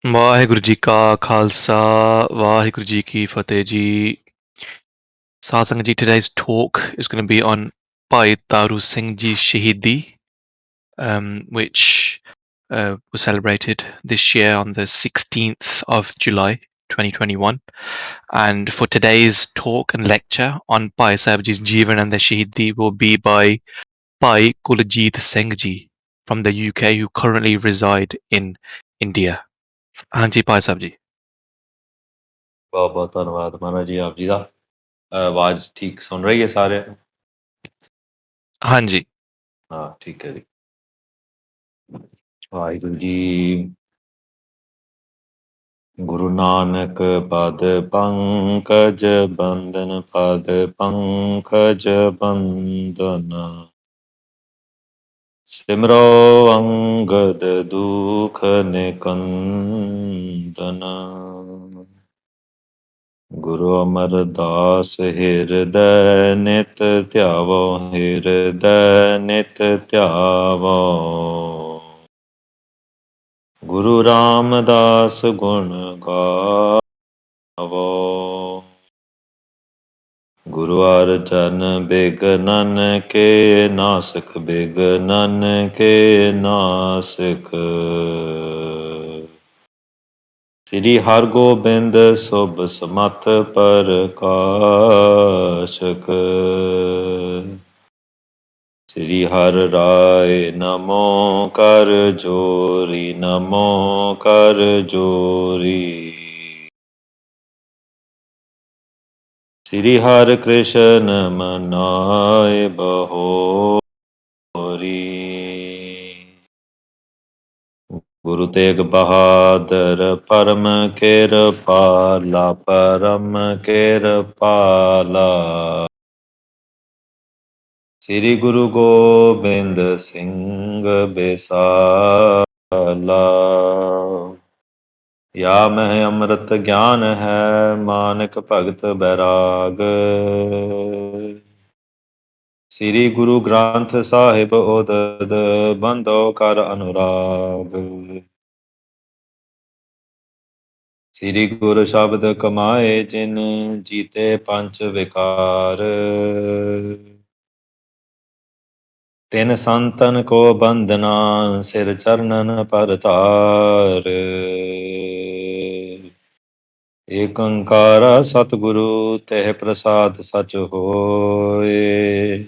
ਵਾਹਿਗੁਰੂ ਜੀ ਕਾ ਖਾਲਸਾ ਵਾਹਿਗੁਰੂ ਜੀ ਕੀ ਫਤਿਹ ਜੀ satsang ji today's talk is going to be on Bhai Taru Singh ji's Shaheedi, which was celebrated this year on the 16th of July 2021. And for today's talk and lecture on Bhai Sahib ji's Jeevan and the Shaheedi will be by Bhai Kuljit Singh ji from the UK, who currently reside in India. Hanji Bhai Sahib ji. ਬਹੁਤ ਬਹੁਤ ਧੰਨਵਾਦ ਮਹਾਰਾਜ ਜੀ ਆਪ ਜੀ ਦਾ ਆਵਾਜ਼ ਠੀਕ ਸੁਣ ਰਹੀ ਹੈ ਸਾਰੇ ਹਾਂਜੀ ਹਾਂ ਠੀਕ ਹੈ ਜੀ ਵਾਹਿਗੁਰੂ ਜੀ ਗੁਰੂ ਨਾਨਕ ਪਦ ਪੰਕਜ ਬੰਦਨ ਪਦ ਪੰਕਜ ਬੰਦਨ ਸਿਮਰੋ ਅੰਗਦ ਦੁਖ ਨਿਕੰਦਨ ਗੁਰੂ ਅਮਰਦਾਸ ਹਿਰਦੈ ਨਿਤ ਧਿਆਵੋ ਹਿਰਦੈ ਨਿਤ ਧਿਆਵੋ ਗੁਰੂ ਰਾਮਦਾਸ ਗੁਣ ਗਾਵੋ ਗੁਰੂ ਅਰਜਨ ਬਿਗਨਨ ਕੇ ਨਾਸਕ ਬਿਗਨਨ ਕੇ ਨਾਸਕ ਸ੍ਰੀ ਹਰਗੋਬਿੰਦ ਸੁਭ ਸਮਤ ਪ੍ਰਕਾਸ਼ਕ ਸ੍ਰੀ ਹਰਿ ਰਾਏ ਨਮੋ ਕਰ ਜੋਰੀ ਨਮੋ ਕਰ ਜੋਰੀ ਸ੍ਰੀ ਹਰਿ ਕ੍ਰਿਸ਼ਨ ਮਨਾਏ ਬਹੋਰੀ ਗੁਰੂ ਤੇਗ ਬਹਾਦਰ ਪਰਮ ਕਿਰਪਾਲਾ ਪਰਮ ਕਿਰਪਾਲਾ ਸ੍ਰੀ ਗੁਰੂ ਗੋਬਿੰਦ ਸਿੰਘ ਬਿਸਾਲਾ ਯਾ ਮਹਿ ਅੰਮ੍ਰਿਤ ਗਿਆਨ ਹੈ ਮਾਨਕ ਭਗਤ ਬੈਰਾਗ ਸ੍ਰੀ ਗੁਰੂ ਗ੍ਰੰਥ ਸਾਹਿਬ ਉਦਦ ਬੰਦੋ ਕਰ ਅਨੁਰਾਗ ਸ੍ਰੀ ਗੁਰ ਸ਼ਬਦ ਕਮਾਏ ਜਿਨ ਜੀਤੇ ਪੰਚ ਵਿਕਾਰ ਤਿਨ ਸੰਤਨ ਕੋ ਬੰਦਨਾ ਸਿਰ ਚਰਨਨ ਪਰ ਧਾਰ ਏਕ ਓੰਕਾਰ ਸਤਿਗੁਰੂ ਤਹਿ ਪ੍ਰਸਾਦ ਸਚ ਹੋਏ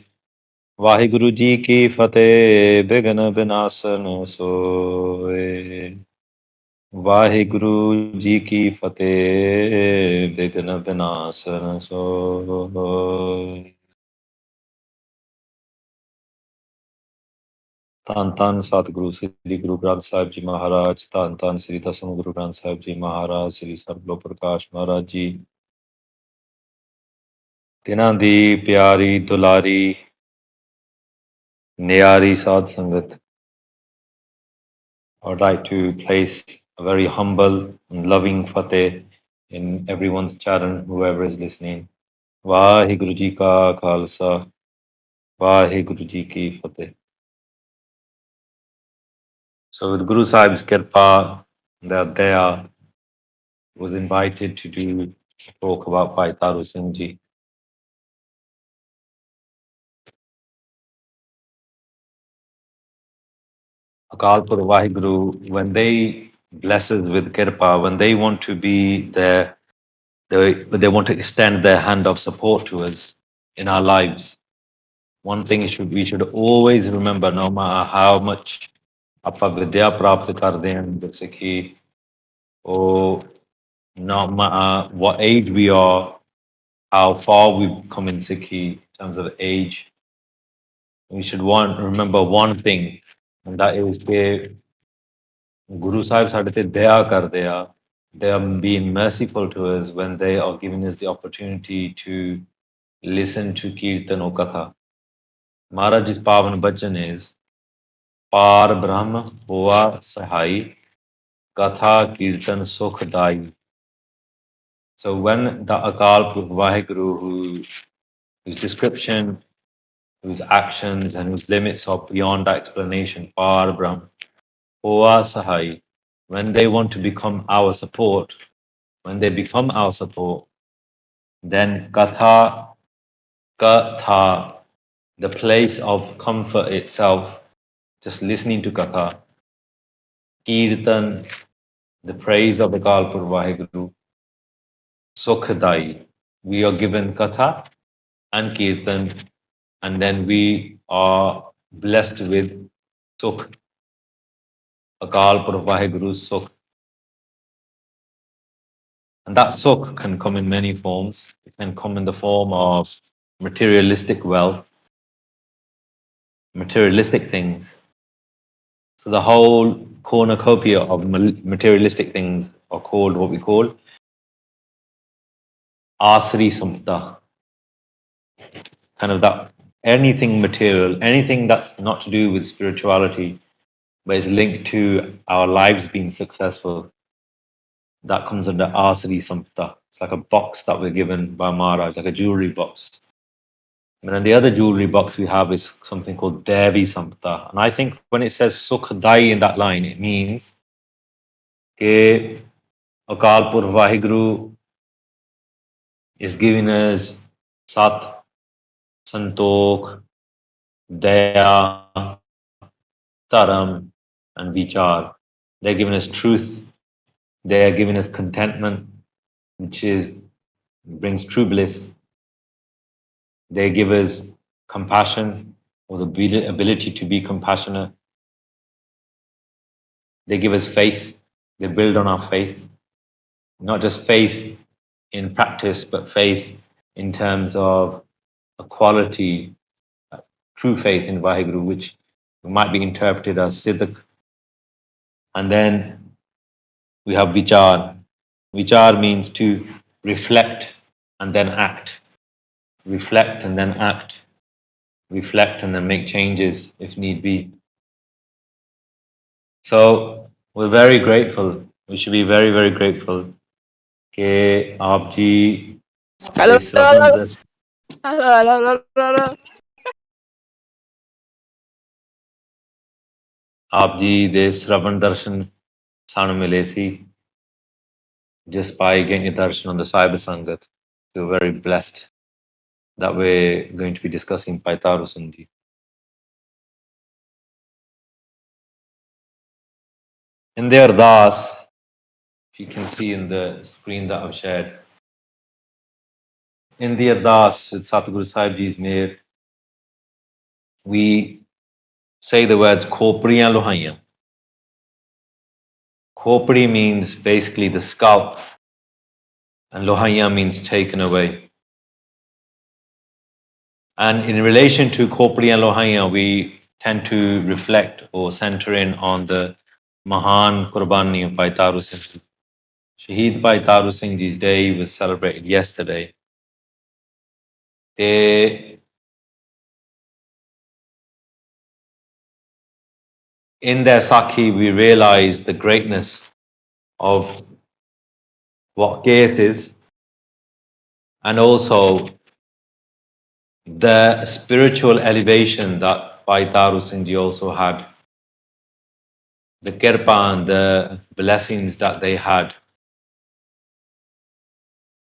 ਵਾਹਿਗੁਰੂ ਜੀ ਕੀ ਫਤਿਹ ਬਿਘਨ ਬਿਨਾਸਨ ਸੋਏ ਵਾਹਿਗੁਰੂ ਜੀ ਕੀ ਫਤਿਹ ਬਿਘਨ ਬਿਨਾਸਨ ਸੋਏ ਧੰਨ ਧੰਨ ਸਤਿਗੁਰੂ ਸ੍ਰੀ ਗੁਰੂ ਗ੍ਰੰਥ ਸਾਹਿਬ ਜੀ ਮਹਾਰਾਜ ਧੰਨ ਧੰਨ ਸ੍ਰੀ ਦਸਮ ਗੁਰੂ ਗ੍ਰੰਥ ਸਾਹਿਬ ਜੀ ਮਹਾਰਾਜ ਸ੍ਰੀ ਸਰਬਲੋ ਪ੍ਰਕਾਸ਼ ਮਹਾਰਾਜ ਜੀ ਤਿਨਾਂ ਦੀ ਪਿਆਰੀ ਦੁਲਾਰੀ ਨਿਆਰੀ ਸਾਧ ਸੰਗਤ I would like to place a very humble and loving fateh in everyone's charan, whoever is listening. Vaheguru Ji Ka Khalsa, Vaheguru Ji Ki Fateh. So with Guru Sahib's kirpa, that Daya was invited to do a talk about Bhai Taru Singh Ji. Akal Purkh Vaheguru, when they bless us with kirpa, when they want to be there, they want to extend their hand of support to us in our lives. One thing we should always remember, no matter how much ਆਪਾਂ ਵਿਦਿਆ ਪ੍ਰਾਪਤ ਕਰਦੇ ਹਾਂ ਸਿੱਖੀ or no matter what age we are, how far we've come in Sikhi in terms of age, we should remember one thing, and that is that Guru Sahib ਸਾਡੇ ਤੇ ਦਇਆ ਕਰਦੇ ਆ. They are being merciful to us when they are giving us the opportunity to listen to Kirtan or Katha. Maharaj's Pavan Bachan is Par Brahm Hoa Sahai Katha Kirtan Sukhdai. So when the Akal Purkh Vaheguru, whose description, whose actions and whose limits are beyond explanation, Par Brahm Hoa Sahai, when they want to become our support, when they become our support, then katha, the place of comfort itself, just listening to katha, kirtan, the praise of the Kalpur Vaheguru, Sukhadai. We are given katha and kirtan, and then we are blessed with sukh, Akal Purukh Vaheguru's sukh. And that sukh can come in many forms. It can come in the form of materialistic wealth, materialistic things. So the whole cornucopia of materialistic things are called what we call asri sampta, kind of that anything material, anything that's not to do with spirituality, but is linked to our lives being successful, that comes under asri sampta. It's like a box that we're given by Maharaj, like a jewelry box. And then the other jewelry box we have is something called Devi Sampta. And I think when it says Sukh Dai in that line, it means that Akal Purukh Vaheguru is giving us Sat, Santokh, Daya, Taram, and Vichar. They're giving us truth. They are giving us contentment, which is brings true bliss. They give us compassion or the ability to be compassionate. They give us faith. They build on our faith, not just faith in practice, but faith in terms of a quality, true faith in Vaheguru, which might be interpreted as Siddhak. And then we have Vichar. Vichar means to reflect and then act, reflect and then act, reflect and then make changes if need be. So we're very grateful. We should be very, very grateful कि आप जी Hello, दे श्रवण दर्शन hello, hello, hello, hello. आप जी दे श्रवण दर्शन सानू मिले सी just by getting a darshan on the Cyber Sangat. We're very blessed that we're going to be discussing Taru Singh. In the Ardas, if you can see in the screen that I've shared, in the Ardas with Satguru Sahib Ji's Mehr, we say the words Khopriyan Lohaiyan. Khopri means basically the scalp, and Lohaiyan means taken away. And in relation to Khopri and Lohaiyan, we tend to reflect or center in on the Mahan Qurbani of Bhai Taru Singh. Shaheed Bhai Taru Singh Ji's day was celebrated yesterday. They, in their Sakhi, we realize the greatness of what Gaith is, and also the spiritual elevation that Bhai Taru Singh Ji also had, the kirpa and the blessings that they had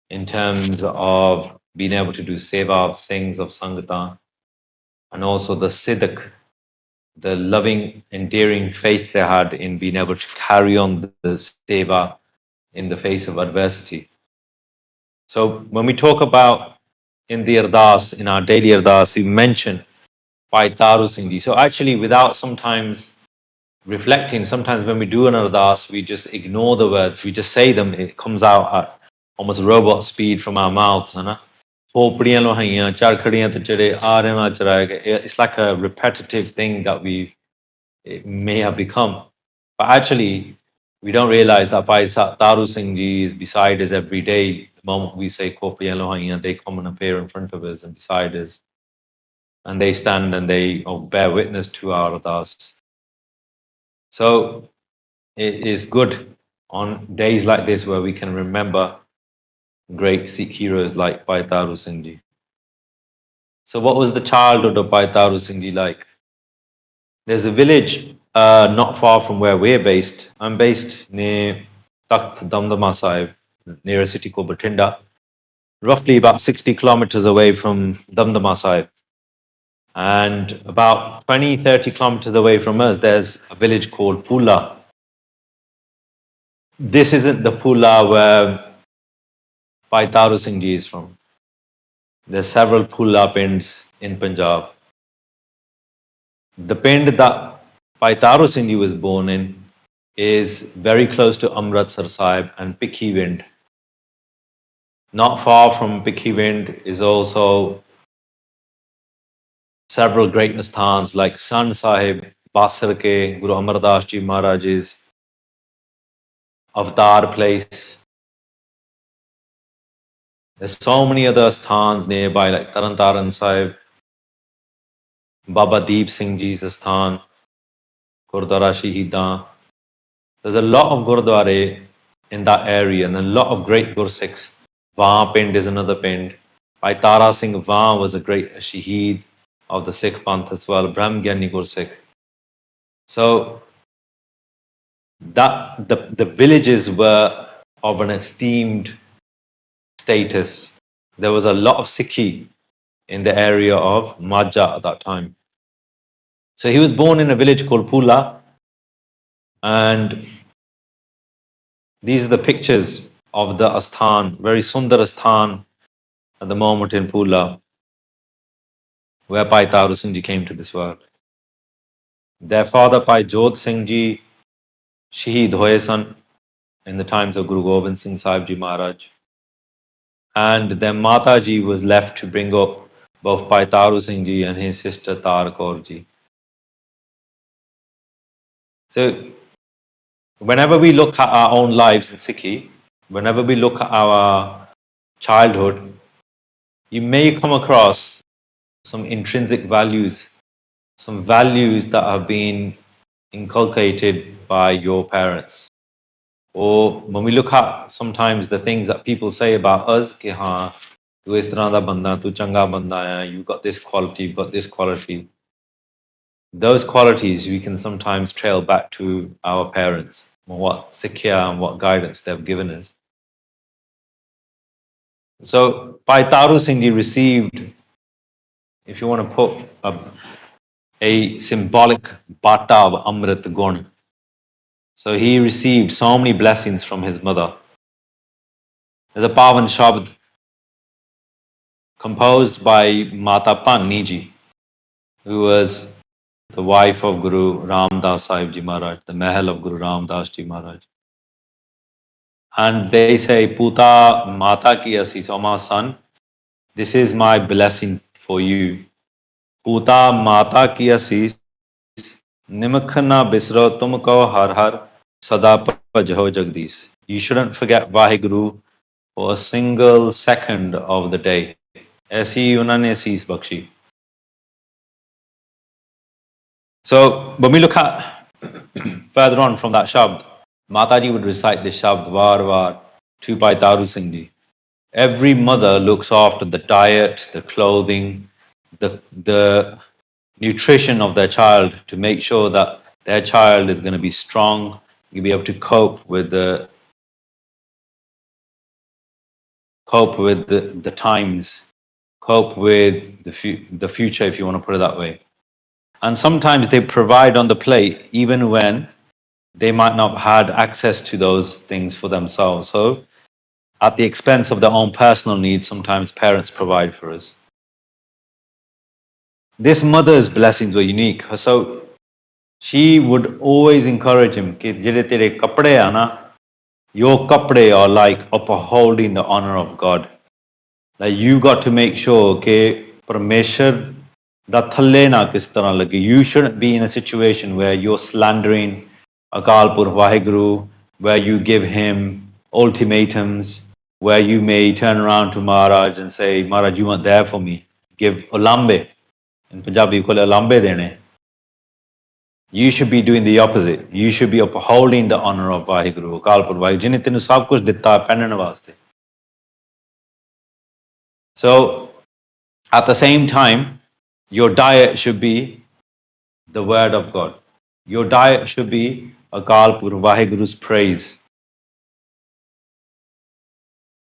in terms of being able to do seva of sings of Sangatan, and also the siddak, the loving, endearing faith they had in being able to carry on the seva in the face of adversity. So when we talk about in the Ardas, in our daily Ardas, we mention Bhai Taru Singh Ji. So actually, without sometimes reflecting, sometimes when we do an Ardas, we just ignore the words, we just say them, it comes out at almost robot speed from our mouths. It's like a repetitive thing that we may have become. But actually, we don't realize that Bhai Taru Singh Ji is beside us every day. The moment we say Kopri Elohaiya, they come and appear in front of us and beside us. And they stand and they bear witness to our ardas. So it is good on days like this where we can remember great Sikh heroes like Bhai Taru Singh Ji. So what was the childhood of Bhai Taru Singh Ji like? There's a village not far from where we're based. I'm based near Takht Damdama Sahib, near a city called Batinda, roughly about 60 kilometers away from Damdama Sahib. And about 20, 30 kilometers away from us, there's a village called Pula. This isn't the Pula where Bhai Taru Singh ji is from. There's several Pula pinds in Punjab. The pind that Bhai Taru Singh ji was born in is very close to Amritsar Sahib and Pikhi Wind. Not far from Pikhi Wind is also several great asthans like San Sahib, Basar ke Guru Amar Das Ji Maharaj's Avatar place. There's so many other asthans nearby like Taran Taran Sahib, Baba Deep Singh Ji's asthan, Gurdwara Shaheedan. There's a lot of Gurdware in that area and a lot of great Gursikhs. Vahan Pind is another Pind. Bhai Tara Singh Vahan was a great Shaheed of the Sikh Panth as well, Brahm Gyani Gursikh. So that the villages were of an esteemed status. There was a lot of Sikhi in the area of Majha at that time. So he was born in a village called Pula, and these are the pictures of the Asthan, very Sundar Asthan at the moment in Pula, where Bhai Taru Singh Ji came to this world. Their father, Bhai Jodh Singh Ji, Shaheed Hoye San in the times of Guru Gobind Singh Sahib Ji Maharaj. And their Mata Ji was left to bring up both Bhai Taru Singh Ji and his sister Tar Kaur Ji. So whenever we look at our own lives in Sikhi, whenever we look at our childhood, you may come across some intrinsic values, some values that have been inculcated by your parents. Or when we look at sometimes the things that people say about us, कि हाँ, तू इस तरह दा बंदा, तू चंगा बंदा है, you got this quality, you got this quality. Those qualities we can sometimes trail back to our parents, what Sikhya and what guidance they've given us. So Bhai Taru Singh Ji received, if you want to put a symbolic bata of Amrit Gun. So he received so many blessings from his mother. There's a Pavan Shabd composed by Mata Panni Ji, who was the wife of Guru Ram Das Sahib Ji Maharaj, the Mahal of Guru Ram Das Ji Maharaj. And they say, Puta Mata ki asis, O my son, this is my blessing for you. Puta Mata ki asis, Nimkh na bisro tumko har har, sada pajho jagdish. You shouldn't forget Vaheguru for a single second of the day. ऐसी उन्होंने सीस Bakshi. So when we look at further on from that shabd, Mataji would recite this shabd var var to Bhai Taru Singh Ji. Every mother looks after the diet, the clothing, the nutrition of their child to make sure that their child is going to be strong, you'll be able to cope with the times, cope with the future, if you want to put it that way. And sometimes they provide on the plate even when they might not have had access to those things for themselves. So at the expense of their own personal needs, sometimes parents provide for us. This mother's blessings were unique. So she would always encourage him, कि जेरे तेरे कपड़े हैं ना, your kapde are like upholding the honor of God. Like you got to make sure कि परमेश्वर दा थल्ले ना किस तरह लगे. You shouldn't be in a situation where you're slandering Akal Purkh Vaheguru, where you give him ultimatums, where you may turn around to Maharaj and say, Maharaj, you weren't there for me. Give ulambe. In Punjabi, call ulambe dene. You should be doing the opposite. You should be upholding the honor of Vaheguru, Akal Purkh Vaheguru, जिन्हें तेनु सब कुछ दिता पहनने वास्ते. So at the same time, your diet should be the word of God. Your diet should be Akal Pur Vaheguru's praise.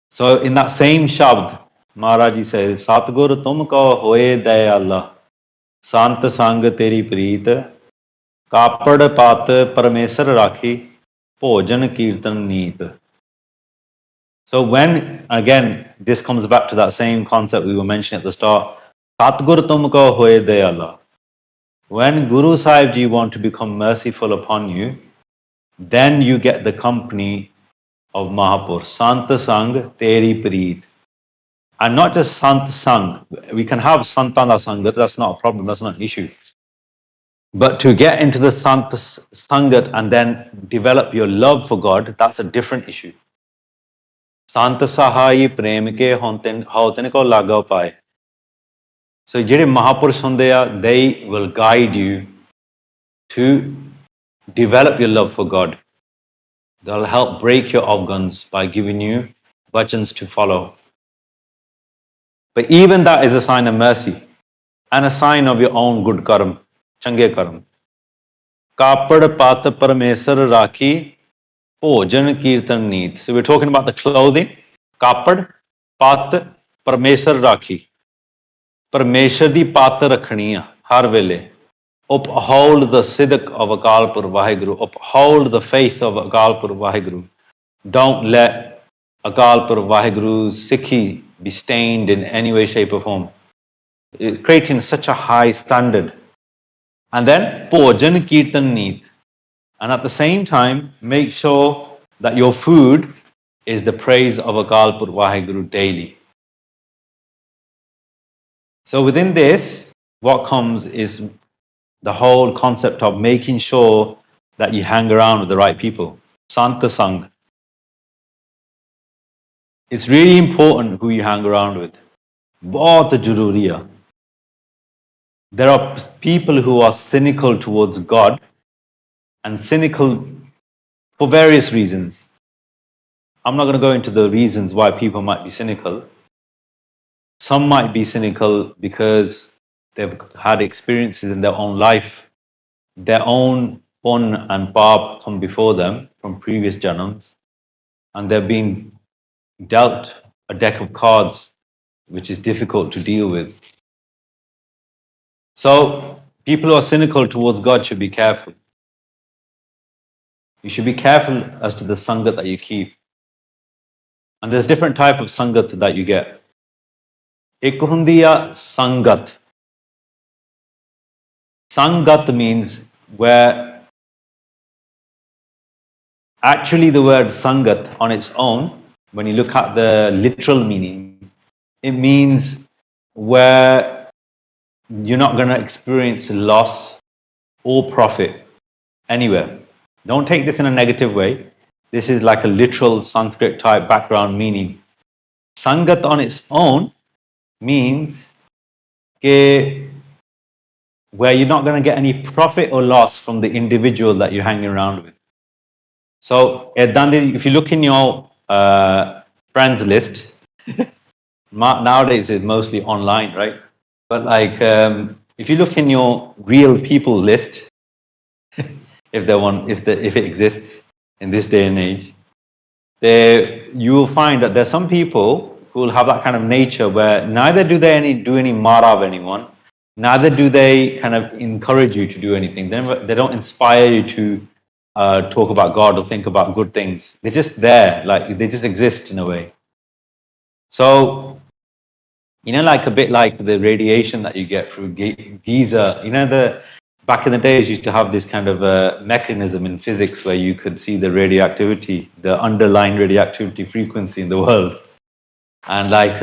So in that same Shabd, Maharaji says, Satgur tumko hoye day Allah, Sant Sang teri preet, Kapad Pat Paramesar Rakhi, Bhojan Kirtan Neet. So when, again, this comes back to that same concept we were mentioning at the start, Satgur tumko hoye day Allah. When Guru Sahib Ji want to become merciful upon you, then you get the company of Mahapur. Sant Sang Teri Preet. And not just Sant Sang. We can have Santana Sangat, that's not a problem, that's not an issue. But to get into the Sant Sangat and then develop your love for God, that's a different issue. Sant Sahai Prem Ke Hoten Ko Laga Pai. So ਜਿਹੜੇ ਮਹਾਪੁਰਸ਼ ਹੁੰਦੇ ਆ, they will guide you to develop your love for God. They'll help break your afghans by giving you vachans to follow. But even that is a sign of mercy and a sign of your own good karma, change karma. Kapad pat paramesar rakhi, bhojan kirtan neet. So we're talking about the clothing. Kapad pat paramesar rakhi. Parmeshar di pat rakhani a har vele. Uphold the sidq of Akal Pur Vaheguru. Uphold the faith of Akal Pur Vaheguru. Don't let Akal Pur Vaheguru's Sikhi be stained in any way, shape, or form. It's creating such a high standard. And then, Bhojan Kirtan Neet. And at the same time, make sure that your food is the praise of Akal Pur Vaheguru daily. So within this, what comes is the whole concept of making sure that you hang around with the right people. Santa Sang. It's really important who you hang around with. बहुत जरूरी है. There are people who are cynical towards God and cynical for various reasons. I'm not going to go into the reasons why people might be cynical. Some might be cynical because they've had experiences in their own life, their own pun and pap come before them from previous janams, and they've been dealt a deck of cards which is difficult to deal with. So people who are cynical towards God should be careful. You should be careful as to the sangat that you keep. And there's different type of sangat that you get. Ek hundi a sangat. Sangat means where actually the word sangat on its own, when you look at the literal meaning, it means where you're not going to experience loss or profit anywhere. Don't take this in a negative way. This is like a literal Sanskrit type background meaning. Sangat on its own means where you're not going to get any profit or loss from the individual that you're hanging around with. So if you look in your friends list, nowadays it's mostly online, right? But like if you look in your real people list, if it exists in this day and age, you will find that there's some people who will have that kind of nature where neither do they do any mara of anyone, neither do they kind of encourage you to do anything. They don't inspire you to talk about God or think about good things. They're just there, like they just exist in a way. So, like a bit like the radiation that you get through Giza, back in the days used to have this kind of mechanism in physics where you could see the radioactivity, the underlying radioactivity frequency in the world. And like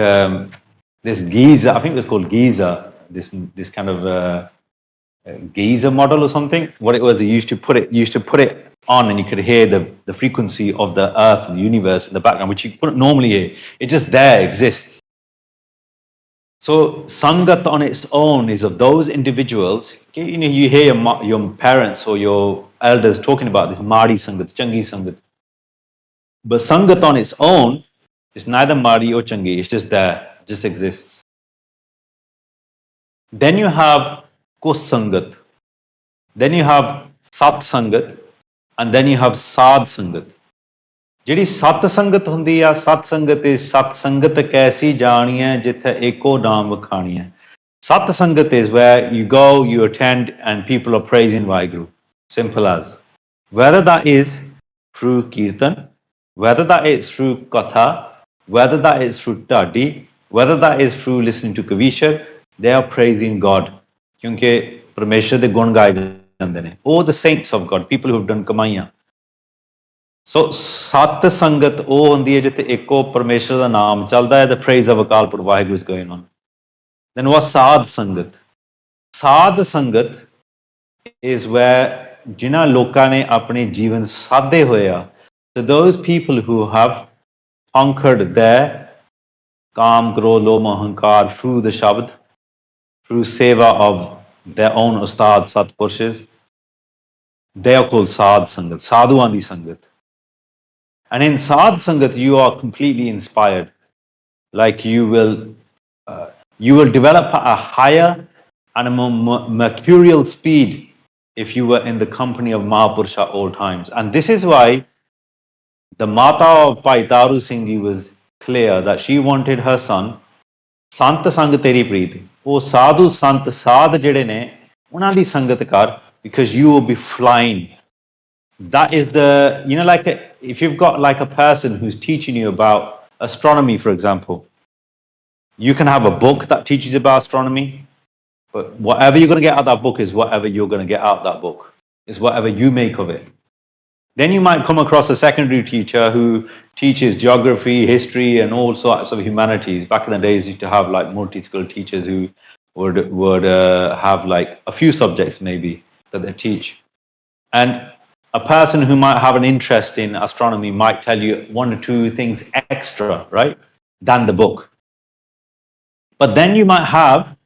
this Giza, I think it was called Giza, this kind of Giza model or something. What it was, you used to put it on, and you could hear the frequency of the Earth, the universe in the background, which you couldn't normally hear. It just there exists. So Sangat on its own is of those individuals. You hear your parents or your elders talking about this Mari Sangat, Changi Sangat. But Sangat on its own is neither Mari or Changi. It's just there, it just exists. Then you have Kus Sangat. Then you have Sat Sangat, and then you have Sad Sangat. ਜਿਹੜੀ ਸਤ ਸੰਗਤ ਹੁੰਦੀ ਆ ਸਤ ਸੰਗਤ is ਸਤ ਸੰਗਤ ਕੈਸੀ ਜਾਣੀ ਹੈ ਜਿੱਥੇ ਏਕੋ ਨਾਮ ਵਖਾਣੀ ਹੈ ਸਤ ਸੰਗਤ is where you go, you attend and people are praising Vaheguru. Simple as. Whether that is through kirtan, whether that is through katha, whether that is through tadi, whether that is through listening to kavishar, they are praising God. ਕਿਉਂਕਿ ਪਰਮੇਸ਼ਰ ਦੇ ਗੁਣ ਗਾਏ ਜਾਂਦੇ ਨੇ. All the saints of God, people who have done ਕਮਾਈਆਂ. ਸੋ ਸਤ ਸੰਗਤ ਉਹ ਹੁੰਦੀ ਹੈ ਜਿੱਥੇ ਇੱਕੋ ਪਰਮੇਸ਼ਰ ਦਾ ਨਾਮ ਚੱਲਦਾ ਹੈ the praise of Akal Purakh Waheguru is going on. Then what ਸਾਧ ਸੰਗਤ? ਸਾਧ ਸੰਗਤ is where ਜਿਨ੍ਹਾਂ ਲੋਕਾਂ ਨੇ ਆਪਣੇ ਜੀਵਨ ਸਾਧੇ ਹੋਏ ਆ so those people who have conquered their ਕਾਮ ਕ੍ਰੋਧ ਲੋਭ ਅਹੰਕਾਰ through the ਸ਼ਬਦ through seva of their own ਉਸਤਾਦ ਸਤਪੁਰਸ਼es, they are called ਸਾਧ ਸੰਗਤ, ਸਾਧੂਆਂ ਦੀ ਸੰਗਤ. And in Sadh Sangat, you are completely inspired. Like you will develop a higher and a more mercurial speed if you were in the company of Mahapurusha at all times. And this is why the Mata of Bhai Taru Singh Ji was clear that she wanted her son, Sant Sang Teri Preet, oh Sadhu Sant Sadh Jede ne, unna di Sangat kar, because you will be flying. That is the, you know, like if you've got like a person who's teaching you about astronomy, for example, you can have a book that teaches about astronomy, but whatever you're going to get out of that book is whatever you're going to get out of that book, is whatever you make of it. Then you might come across a secondary teacher who teaches geography, history, and all sorts of humanities. Back in the days, you used to have like multi-skilled teachers who would have like a few subjects maybe that they teach. And a person who might have an interest in astronomy might tell you one or two things extra, right, than the book. But then you might have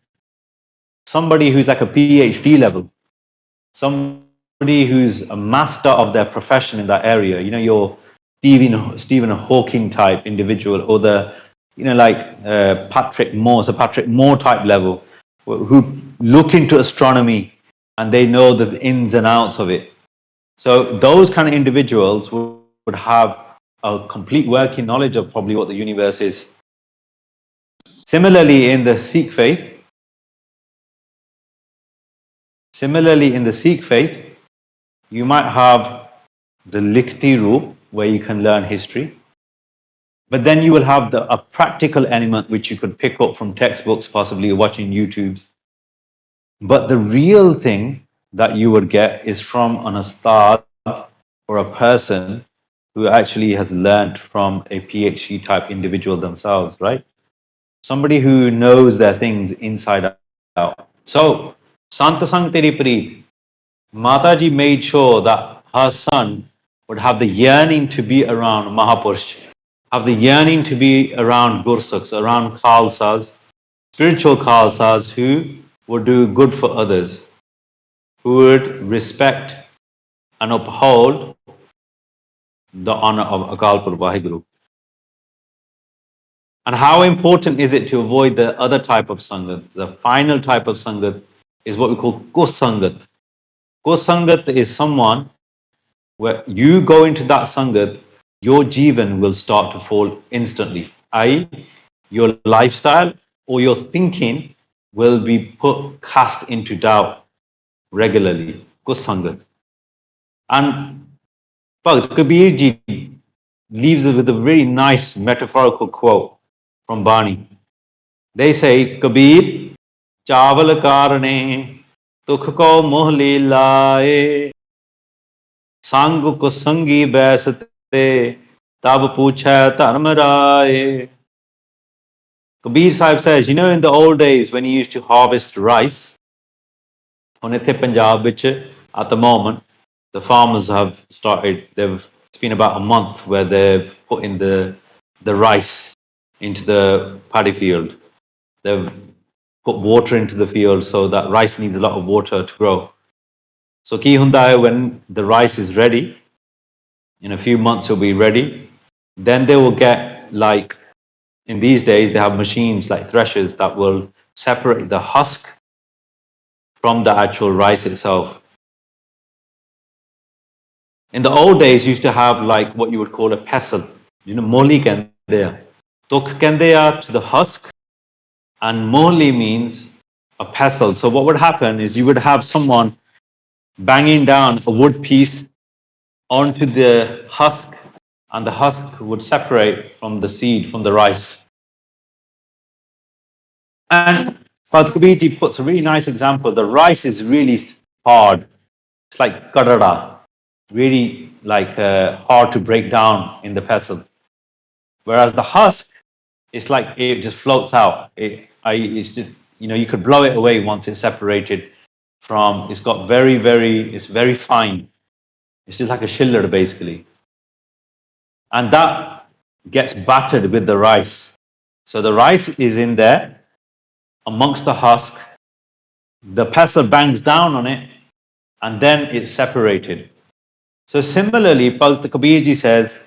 somebody who's like a PhD level, somebody who's a master of their profession in that area. You know, your Stephen Hawking type individual, or the, you know, like Patrick Moore, so Patrick Moore type level, who look into astronomy and they know the ins and outs of it. So those kind of individuals would have a complete working knowledge of probably what the universe is. Similarly, in the Sikh faith, you might have the linktr.ee, where you can learn history, but then you will have a practical element which you could pick up from textbooks, possibly watching YouTubes. But the real thing that you would get is from an ustad or a person who actually has learnt from a PhD type individual themselves, right? Somebody who knows their things inside out. So, Sant Sang Teri Preet, Mataji made sure that her son would have the yearning to be around Mahapurush, have the yearning to be around Gursukhs, around Khalsas, spiritual Khalsas who would do good for others, who would respect and uphold the honor of Akal Purkh Vaheguru. And how important is it to avoid the other type of Sangat? The final type of Sangat is what we call Kusangat. Kusangat is someone where you go into that Sangat, your Jivan will start to fall instantly. I.e., your lifestyle or your thinking will be cast into doubt regularly. Kusangat. And Bhakt Kabir ji leaves us with a very nice metaphorical quote from Bani. They say, Kabir, chaval karne, tukh ko moh le laaye, sang ko sangi baisate, tab puchha dharm raaye. Kabir Sahib says, you know, in the old days when he used to harvest rice, on ithe Punjab vich, at the moment, the farmers have started, it's been about a month where they've put in the rice into the paddy field. They've put water into the field so that rice needs a lot of water to grow. So ki hunda hai, when the rice is ready, in a few months it'll be ready, then they will get, like in these days they have machines like threshers that will separate the husk from the actual rice itself. In the old days, you used to have like what you would call a pestle. You know, moli kende hai. Tuk kende hai to the husk, and moli means a pestle. So what would happen is you would have someone banging down a wood piece onto the husk, and the husk would separate from the seed, from the rice. And Father Kabiji puts a really nice example. The rice is really hard. It's like kadada, really like hard to break down in the pestle. Whereas the husk, it's like it just floats out. It's just, you know, you could blow it away once it's separated from. It's got it's very fine. It's just like a schiller basically, and that gets battered with the rice. So the rice is in there amongst the husk. The pestle bangs down on it, and then it's separated. So similarly, Bhakta Kabirji says,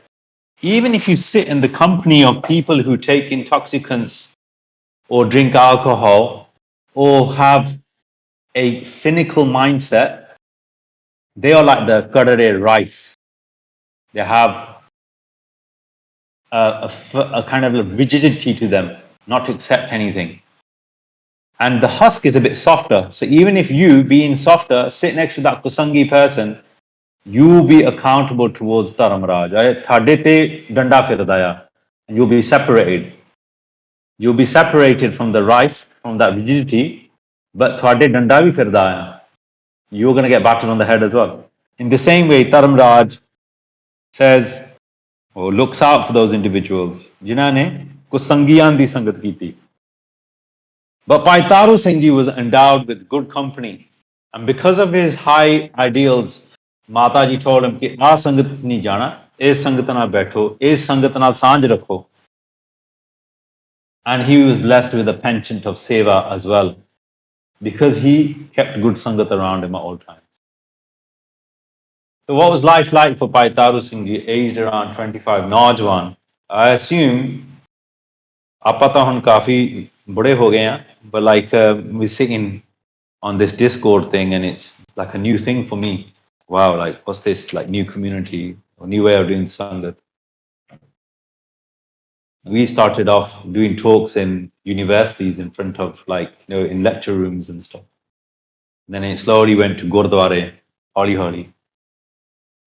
even if you sit in the company of people who take intoxicants or drink alcohol or have a cynical mindset, they are like the kadare rice. They have a kind of a rigidity to them, not to accept anything. And the husk is a bit softer. So even if you, being softer, sit next to that kusangi person, you will be accountable towards Dharamraj. Thade te danda firdaya. And you'll be separated. You'll be separated from the rice, from that rigidity, but thade danda bhi firdaya. You're going to get battered on the head as well. In the same way, Dharamraj says, or looks out for those individuals. Jinnah ne kusangiyan di sangat kiti. But Bhai Taru Singh Ji was endowed with good company. And because of his high ideals, Mataji told him, कि आ संगत नहीं जाना, इस संगत ना बैठो, इस संगत ना सांझ रखो. And he was blessed with a penchant of seva as well, because he kept good sangat around him at all times. So what was life like for Bhai Taru Singh Ji, aged around 25, Najwan? I assume आप तो हम काफी बड़े हो गए हैं, but like we sitting on this Discord thing, and it's like a new thing for me. Wow, like what's this like new community or new way of doing Sangat? We started off doing talks in universities in front of like, you know, in lecture rooms and stuff. Then it slowly went to Gurdwara, Holi Holi.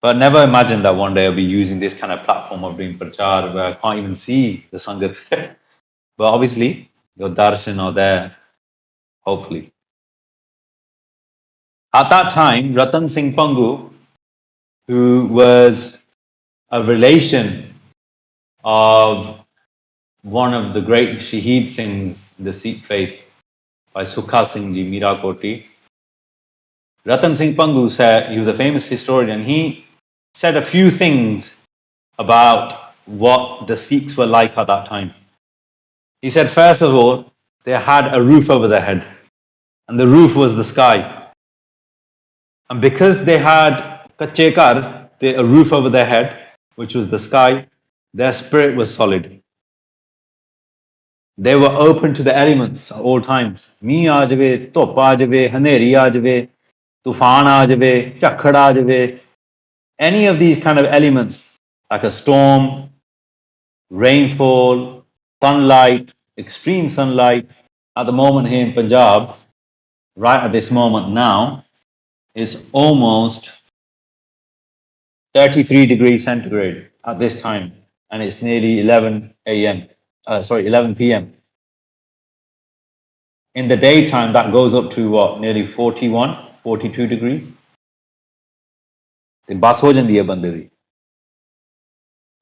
But I never imagined that one day I'll be using this kind of platform of doing prachar where I can't even see the Sangat. But obviously, your darshan are there, hopefully. At that time, Ratan Singh Pangu, who was a relation of one of the great Shaheed Singhs in the Sikh faith by Sukha Singh Ji Mirakoti. Ratan Singh Pangu said, he was a famous historian, he said a few things about what the Sikhs were like at that time. He said, first of all, they had a roof over their head, and the roof was the sky. And because they had kache kar, a roof over their head, which was the sky, their spirit was solid. They were open to the elements at all times. Mii aa jave, dhup aa jave, haneri aa jave, tufan aa jave, chakhad aa jave. Any of these kind of elements, like a storm, rainfall, sunlight, extreme sunlight. At the moment here in Punjab, right at this moment now, is almost 33 degrees centigrade at this time, and it's nearly 11 a.m. 11 p.m. In the daytime, that goes up to what, nearly 41, 42 degrees. The bus ho jandi hai bande di.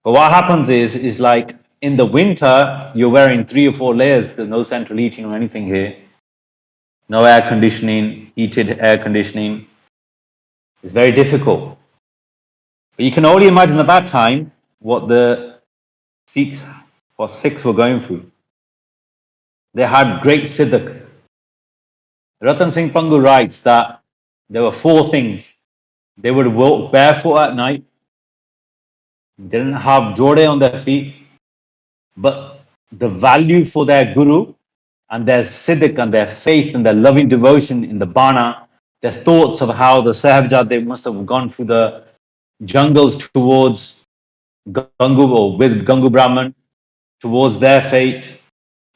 But what happens is like in the winter, you're wearing 3 or 4 layers because no central heating or anything here. No air conditioning, heated air conditioning. It's very difficult. But you can only imagine at that time what the Sikhs were going through. They had great siddiq. Ratan Singh Pangu writes that there were 4 things. They would walk barefoot at night, didn't have jode on their feet, but the value for their guru and their siddiq and their faith and their loving devotion in the bana, their thoughts of how the Sahibjade must have gone through the jungles towards Gangu or with Gangu Brahman, towards their fate.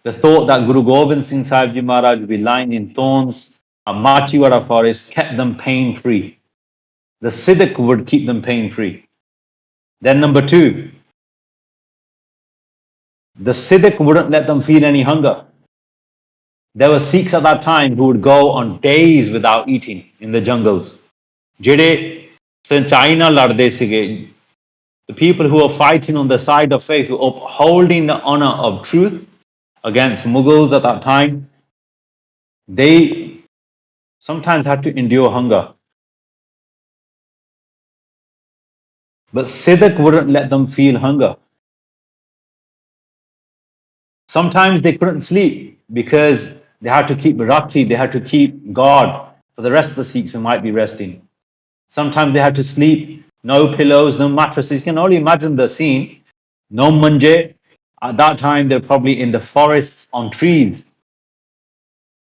The thought that Guru Gobind Singh Sahib Ji Maharaj would be lying in thorns at Machiwara forest kept them pain free. The Siddiq would keep them pain free. Then, number two, the Siddiq wouldn't let them feel any hunger. There were Sikhs at that time who would go on days without eating in the jungles. ਜਿਹੜੇ ਸੱਚਾਈ ਨਾਲ ਲੜਦੇ ਸੀਗੇ, the people who are fighting on the side of faith, who are upholding the honor of truth against Mughals at that time, they sometimes had to endure hunger. But Siddiq wouldn't let them feel hunger. Sometimes they couldn't sleep because they had to keep Rakhi, they had to keep guard for the rest of the Sikhs who might be resting. Sometimes they had to sleep, no pillows, no mattresses. You can only imagine the scene. No manje. At that time, they're probably in the forests on trees,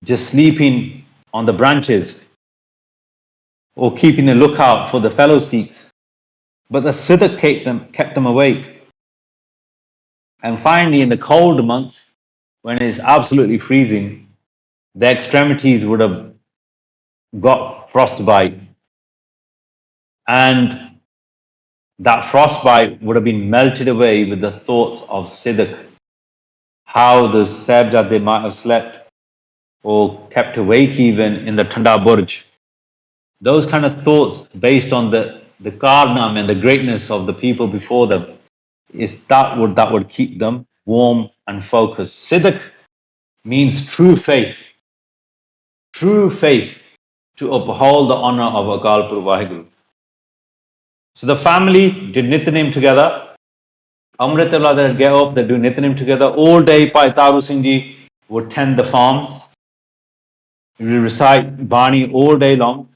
just sleeping on the branches or keeping a lookout for the fellow Sikhs. But the Siddiq kept them awake. And finally, in the cold months, when it's absolutely freezing, their extremities would have got frostbite. And that frostbite would have been melted away with the thoughts of Siddiq. How the Sahibzade might have slept or kept awake even in the Thanda Burj. Those kind of thoughts based on the karnam and the greatness of the people before them is that would keep them warm and focused. Siddiq means true faith. True faith to uphold the honor of Akal Purukh Vaheguru. So the family did Nityanim together. Amritullah, they'd get up, they'd do Nityanim together. All day, Bhai Taru Singh Ji would tend the farms. He would recite Bani all day long.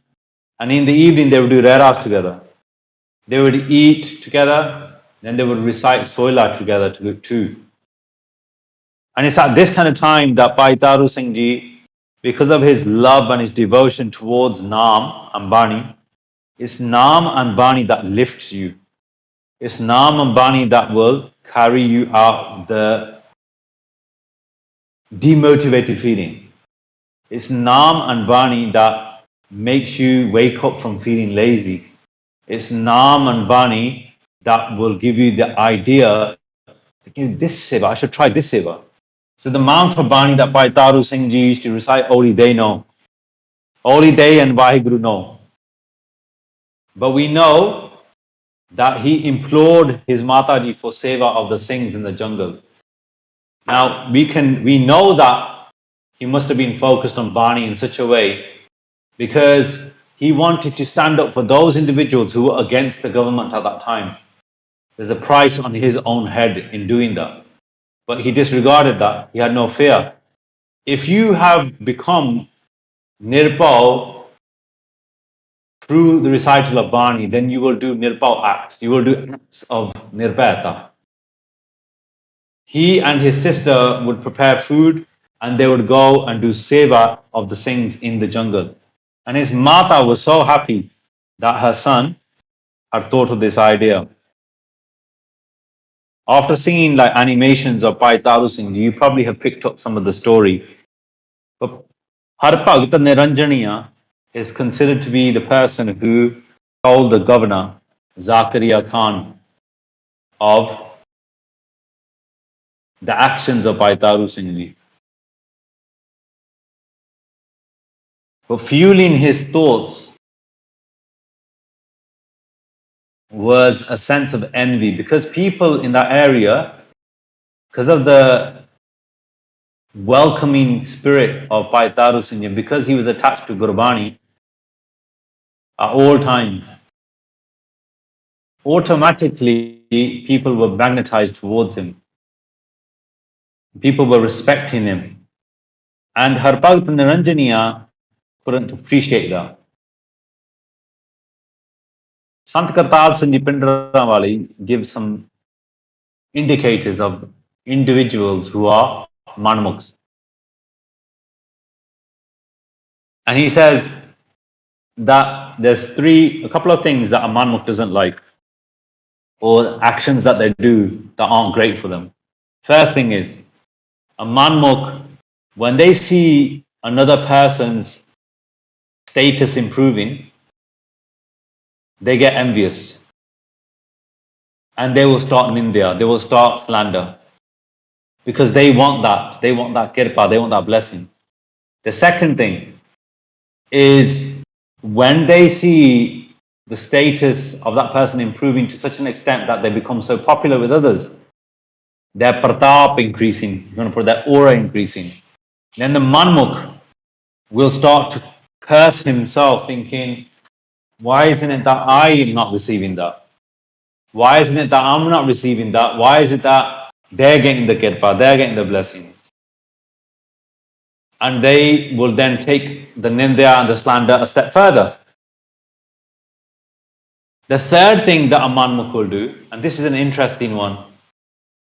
And in the evening, they would do Reras together. They would eat together, then they would recite Soila together too. And it's at this kind of time that Bhai Taru Singh Ji, because of his love and his devotion towards Naam and Bani, it's Naam and Bani that lifts you. It's Naam and Bani that will carry you out the demotivated feeling. It's Naam and Bani that makes you wake up from feeling lazy. It's Naam and Bani that will give you the idea, this seva, I should try this seva. So the amount of Bani that Bhai Taru Singh Ji used to recite, only they know. Only they and Vaheguru know. But we know that he implored his Mataji for seva of the Singhs in the jungle. Now we know that he must have been focused on Bani in such a way because he wanted to stand up for those individuals who were against the government at that time. There's a price on his own head in doing that. But he disregarded that. He had no fear. If you have become nirpao through the recital of Bani, then you will do nirpao acts. You will do acts of nirbhayata. He and his sister would prepare food and they would go and do seva of the Singhs in the jungle. And his mata was so happy that her son had thought of this idea. After seeing like animations of Bhai Taru Singh, you probably have picked up some of the story. But Harpagt Niranjaniya is considered to be the person who told the governor, Zakaria Khan, of the actions of Bhai Taru Singh Ji. But fueling his thoughts was a sense of envy because people in that area, because of the welcoming spirit of Bhai Taru Singh Ji, because he was attached to Gurbani at all times, automatically people were magnetized towards him. People were respecting him. And Harpagt Niranjaniya couldn't appreciate that. Sant Kartal Singh Ji Pindramwali gives some indicators of individuals who are manmukhs. And he says that there's a couple of things that a manmukh doesn't like. or actions that they do that aren't great for them. First thing is, a manmuk, when they see another person's status improving, they get envious and they will start nindya, they will start slander because they want that. They want that kirpa, they want that blessing. The second thing is when they see the status of that person improving to such an extent that they become so popular with others, their pratap increasing, you're going to put their aura increasing, then the manmuk will start to curse himself, thinking, why isn't it that I am not receiving that? Why isn't it that I'm not receiving that? Why is it that they're getting the kirpa, they're getting the blessings? And they will then take the nindya and the slander a step further. The third thing that a manmuk will do, and this is an interesting one.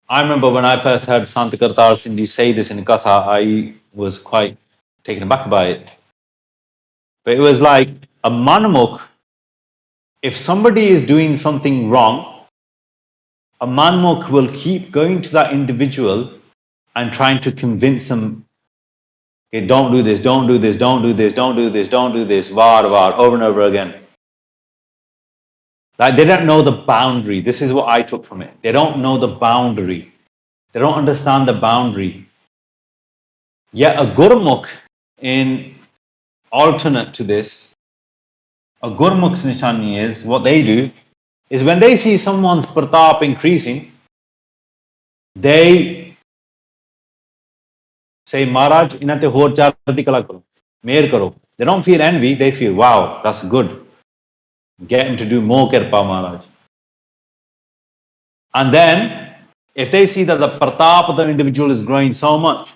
I remember when I first heard Sant Kartar Singh say this in Katha, I was quite taken aback by it. But it was like a manmuk, if somebody is doing something wrong, a manmuk will keep going to that individual and trying to convince them, okay, don't do this, don't do this, don't do this, don't do this, don't do this, var, over and over again. Like they don't know the boundary. This is what I took from it. They don't know the boundary. They don't understand the boundary. Yet a gurmukh, in alternate to this, a gurmukh's nishani is, what they do, is when they see someone's pratap increasing, they say, Maharaj, inate hor chardi kala karo, mehr karo. They don't feel envy, they feel, wow, that's good. Get him to do more kirpa, Maharaj. And then, if they see that the pratap of the individual is growing so much,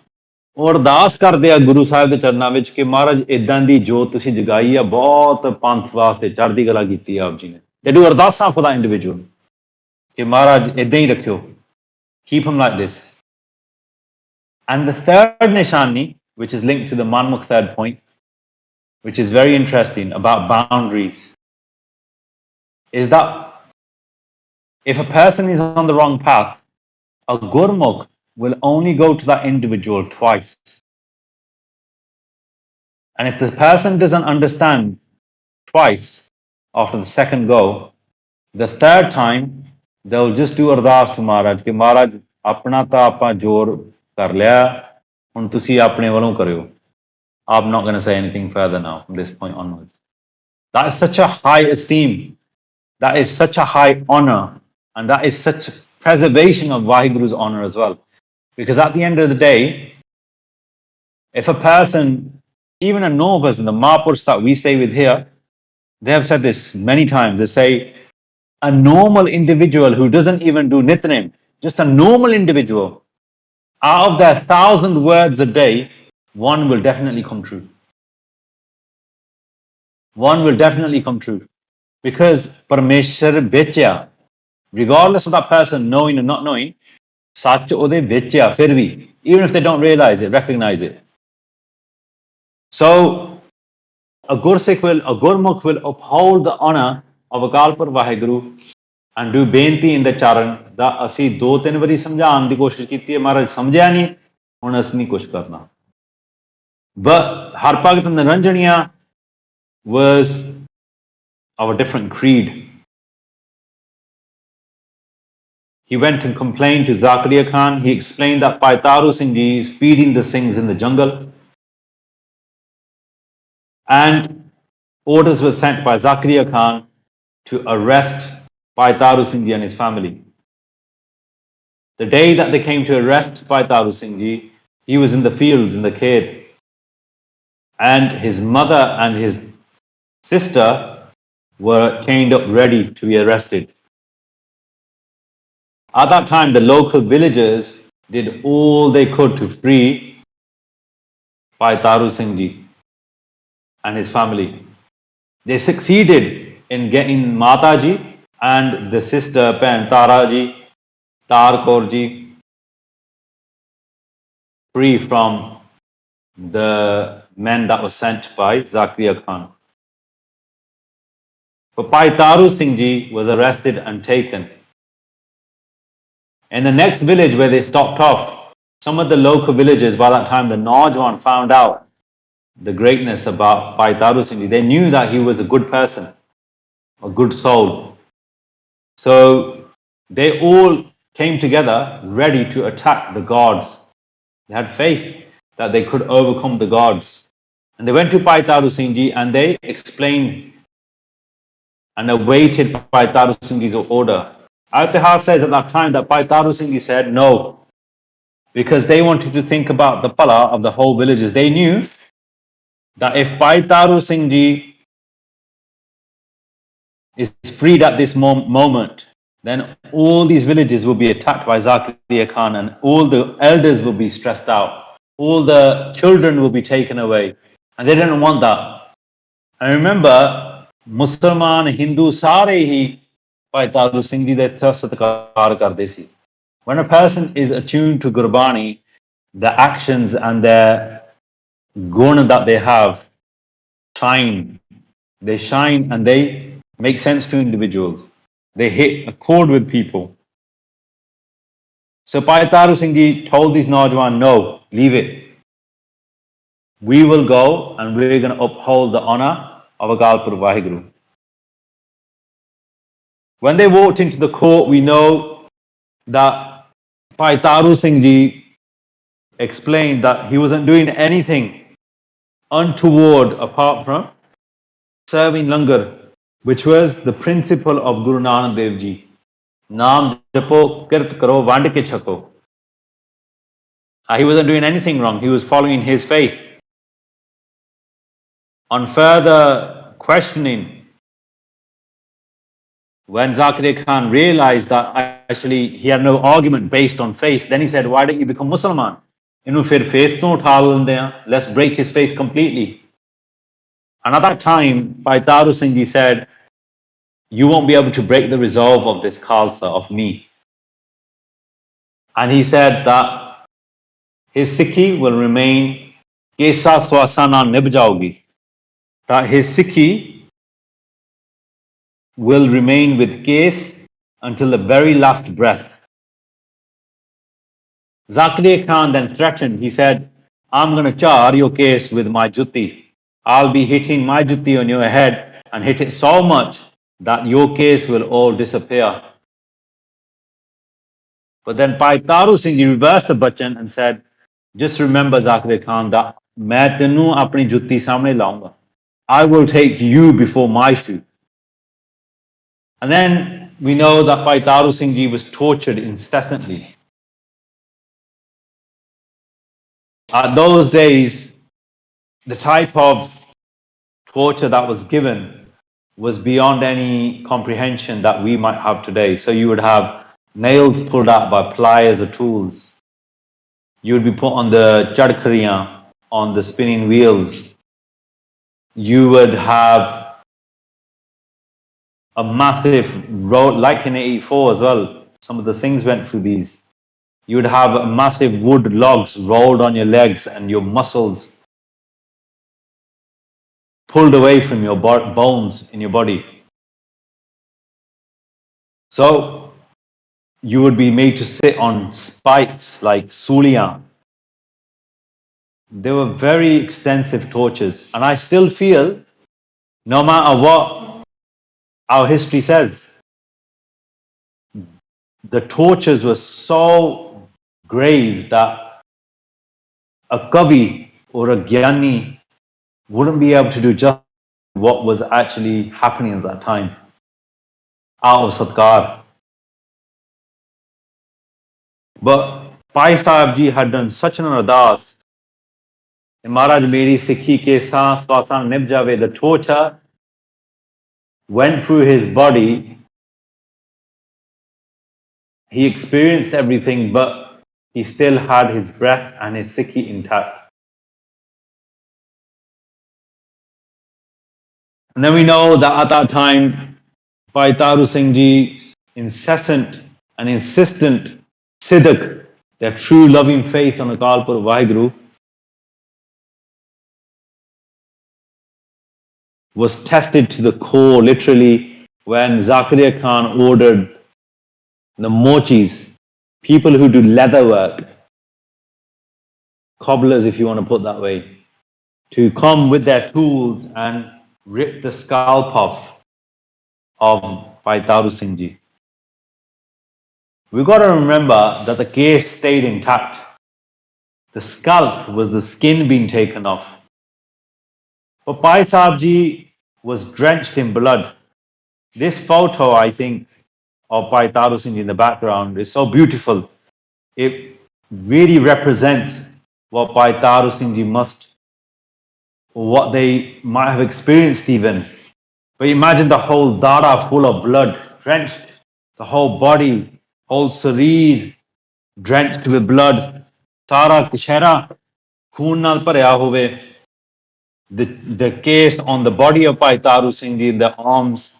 ਉਹ ਅਰਦਾਸ ਕਰਦੇ ਆ ਗੁਰੂ ਸਾਹਿਬ ਦੇ ਚਰਨਾਂ ਵਿੱਚ ਕਿ ਮਹਾਰਾਜ ਇਦਾਂ ਦੀ ਜੋਤ ਤੁਸੀਂ ਜਗਾਈ ਆ ਬਹੁਤ ਪੰਥ ਵਾਸਤੇ ਚੜ੍ਹਦੀ ਕਲਾ ਕੀਤੀ ਆਪ ਜੀ ਨੇ they do ਅਰਦਾਸਾਂ for that individual ਕਿ ਮਹਾਰਾਜ ਇਦਾਂ ਹੀ ਰੱਖਿਓ keep him like this. And the third nishani, which is linked to the manmukh third point, which is very interesting about boundaries, is that if a person is on the wrong path, a gurmukh will only go to that individual twice. And if the person doesn't understand twice after the second go, the third time they'll just do ardas to Maharaj कि महाराज अपना तो आपा जोर कर लिया हुण तुसी अपने वालों करियो. I'm not going to say anything further now from this point onwards. That is such a high esteem. That is such a high honor. And that is such preservation of Vaheguru's honor as well. Because at the end of the day, if a person, even a novice in the Mahapurush that we stay with here, they have said this many times. They say, a normal individual who doesn't even do nitnem, just a normal individual, out of their 1,000 words a day, one will definitely come true. One will definitely come true. Because Parmeshwar Vechya, regardless of that person knowing or not knowing, Sach Ode Vechya, fir bhi, even if they don't realize it, recognize it. So, a Gurmukh will uphold the honor of Akalpur Vaheguru and do benti in the charan that ਅਸੀਂ ਦੋ ਤਿੰਨ ਵਾਰੀ ਸਮਝਾਉਣ ਦੀ ਕੋਸ਼ਿਸ਼ ਕੀਤੀ ਹੈ ਮਹਾਰਾਜ ਸਮਝਿਆ ਨਹੀਂ ਹੁਣ ਅਸੀਂ ਨਹੀਂ ਕੁਝ ਕਰਨਾ. But Harpagat Niranjaniya was of a different creed. He went and complained to Zakaria Khan. He explained that Bhai Taru Singh Ji is feeding the Singhs in the jungle. And orders were sent by Zakaria Khan to arrest Bhai Taru Singh Ji and his family. The day that they came to arrest Bhai Taru Singh Ji, he was in the fields, in the khed. And his mother and his sister were chained up ready to be arrested. At that time, the local villagers did all they could to free Bhai Taru Singh Ji and his family. They succeeded in getting Mataji and the sister Pen Taraji, Tar Kaur Ji, free from the men that were sent by Zakaria Khan. But Bhai Taru Singh Ji was arrested and taken. In the next village where they stopped off, some of the local villagers, by that time, the Najwan found out the greatness about Bhai Taru Singh. They knew that he was a good person, a good soul. So they all came together ready to attack the gods. They had faith that they could overcome the gods. And they went to Bhai Taru Singh Ji and they explained and awaited Bhai Taru Singh Ji's order. Al-Tihar says at that time that Bhai Taru Singh Ji said no, because they wanted to think about the pala of the whole villages. They knew that if Bhai Taru Singh Ji is freed at this moment, then all these villages will be attacked by Zakir Khan and all the elders will be stressed out. All the children will be taken away. And they didn't want that. And remember, Musliman, Hindu, sare hi Bhai Taru Singh Ji de satkar karde si. When a person is attuned to Gurbani, the actions and their gun that they have shine. They shine and they make sense to individuals. They hit a chord with people. So Bhai Taru Singh Ji told these Najwan, no, leave it. We will go and we're going to uphold the honor of Akalpur Vaheguru. When they walked into the court, we know that Bhai Taru Singh Ji explained that he wasn't doing anything untoward apart from serving langar, which was the principle of Guru Nanak Dev Ji. Naam japo, kirt karo, vand ke chako. He wasn't doing anything wrong. He was following his faith. On further questioning, when Zakir Khan realized that actually he had no argument based on faith, then he said, why don't you become Musliman? Inu fir faith to utha lende hain. Let's break his faith completely. And at that time, Bhai Taru Singh Ji said, you won't be able to break the resolve of this Khalsa, of me. And he said that his Sikhi will remain Kesa Swasana Nib Jaogi. That his Sikhi will remain with Kes until the very last breath. Zakir Khan then threatened, he said, I'm going to char your case with my jutti. I'll be hitting my jutti on your head and hit it so much that your case will all disappear. But then Bhai Taru Singh Ji reversed the button and said, just remember Zakir Khan that main tenu apni jutti samne launga. I will take you before my shoe. And then we know that Bhai Taru Singh Ji was tortured incessantly. Those days, the type of torture that was given was beyond any comprehension that we might have today. So you would have nails pulled out by pliers or tools. You would be put on the chadkhariyan, on the spinning wheels. You would have a massive road, like in 84 as well. Some of the Singhs went through these. You would have massive wood logs rolled on your legs and your muscles pulled away from your bones in your body. So you would be made to sit on spikes like suliyan. They were very extensive tortures. And I still feel, no matter what our history says, the tortures were so grave that a kavi or a gyani wouldn't be able to do justice what was actually happening at that time out of Satkar. But Bhai Sahib Ji had done such an ardas. Maharaj Meri Sikhi ke saans wasan nib jave, the torture went through his body. He experienced everything, but he still had his breath and his Sikhi intact. And then we know that at that time, Bhai Taru Singh Ji, incessant and insistent Siddiq, their true loving faith on Akalpur Vaheguru, was tested to the core, literally, when Zakir Khan ordered the mochis people who do leather work, cobblers, if you want to put that way, to come with their tools and rip the scalp off of Bhai Taru Singh ji. We've got to remember that the case stayed intact. The scalp was the skin being taken off. But Bhai Sahib ji was drenched in blood. This photo, I think, of Bhai Taru Singh ji in the background is so beautiful. It really represents what Bhai Taru Singh ji must, or what they might have experienced even. But imagine the whole dara full of blood, drenched, the whole body, whole sareer drenched with blood. Sara kishera khoon naal bharya hove. The case on the body of Bhai Taru Singh ji, the arms,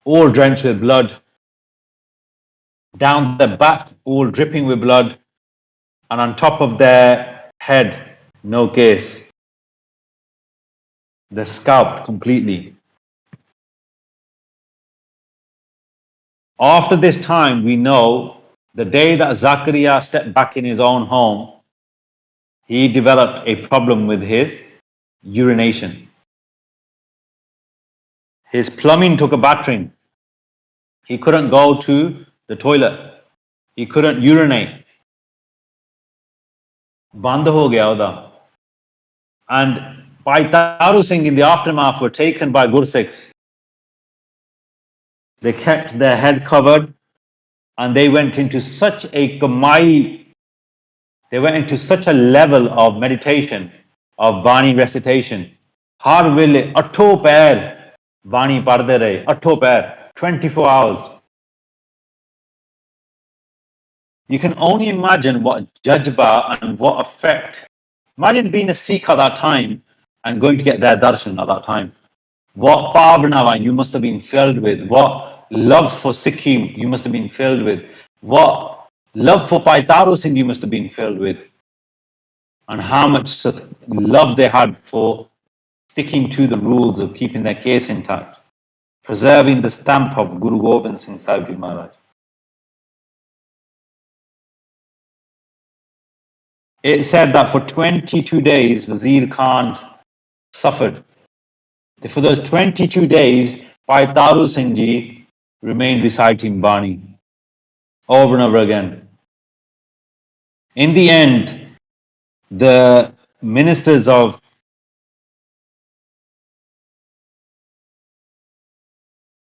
all drenched with blood. Down the back, all dripping with blood. And on top of their head, no case. They're scalped completely. After this time, we know the day that Zachariah stepped back in his own home, he developed a problem with his urination. His plumbing took a battering. He couldn't go to the toilet. He couldn't urinate. Band ho gaya oda. And Bhai Taru Singh in the aftermath were taken by Gursikhs. They kept their head covered and they went into such a kamai, they went into such a level of meditation, of Bani recitation. Har vele atho pair Bani padde rahe, atho pair, 24 hours. You can only imagine what jajba and what effect. Imagine being a Sikh at that time and going to get their darshan at that time. What bhavana you must have been filled with. What love for Sikkim you must have been filled with. What love for Bhai Taru Singh you must have been filled with. And how much love they had for sticking to the rules of keeping their case intact, preserving the stamp of Guru Gobind Singh Sahib Ji Maharaj. It said that for 22 days, Wazir Khan suffered. For those 22 days, Bhai Taru Singh Ji remained reciting Bani over and over again. In the end, the ministers of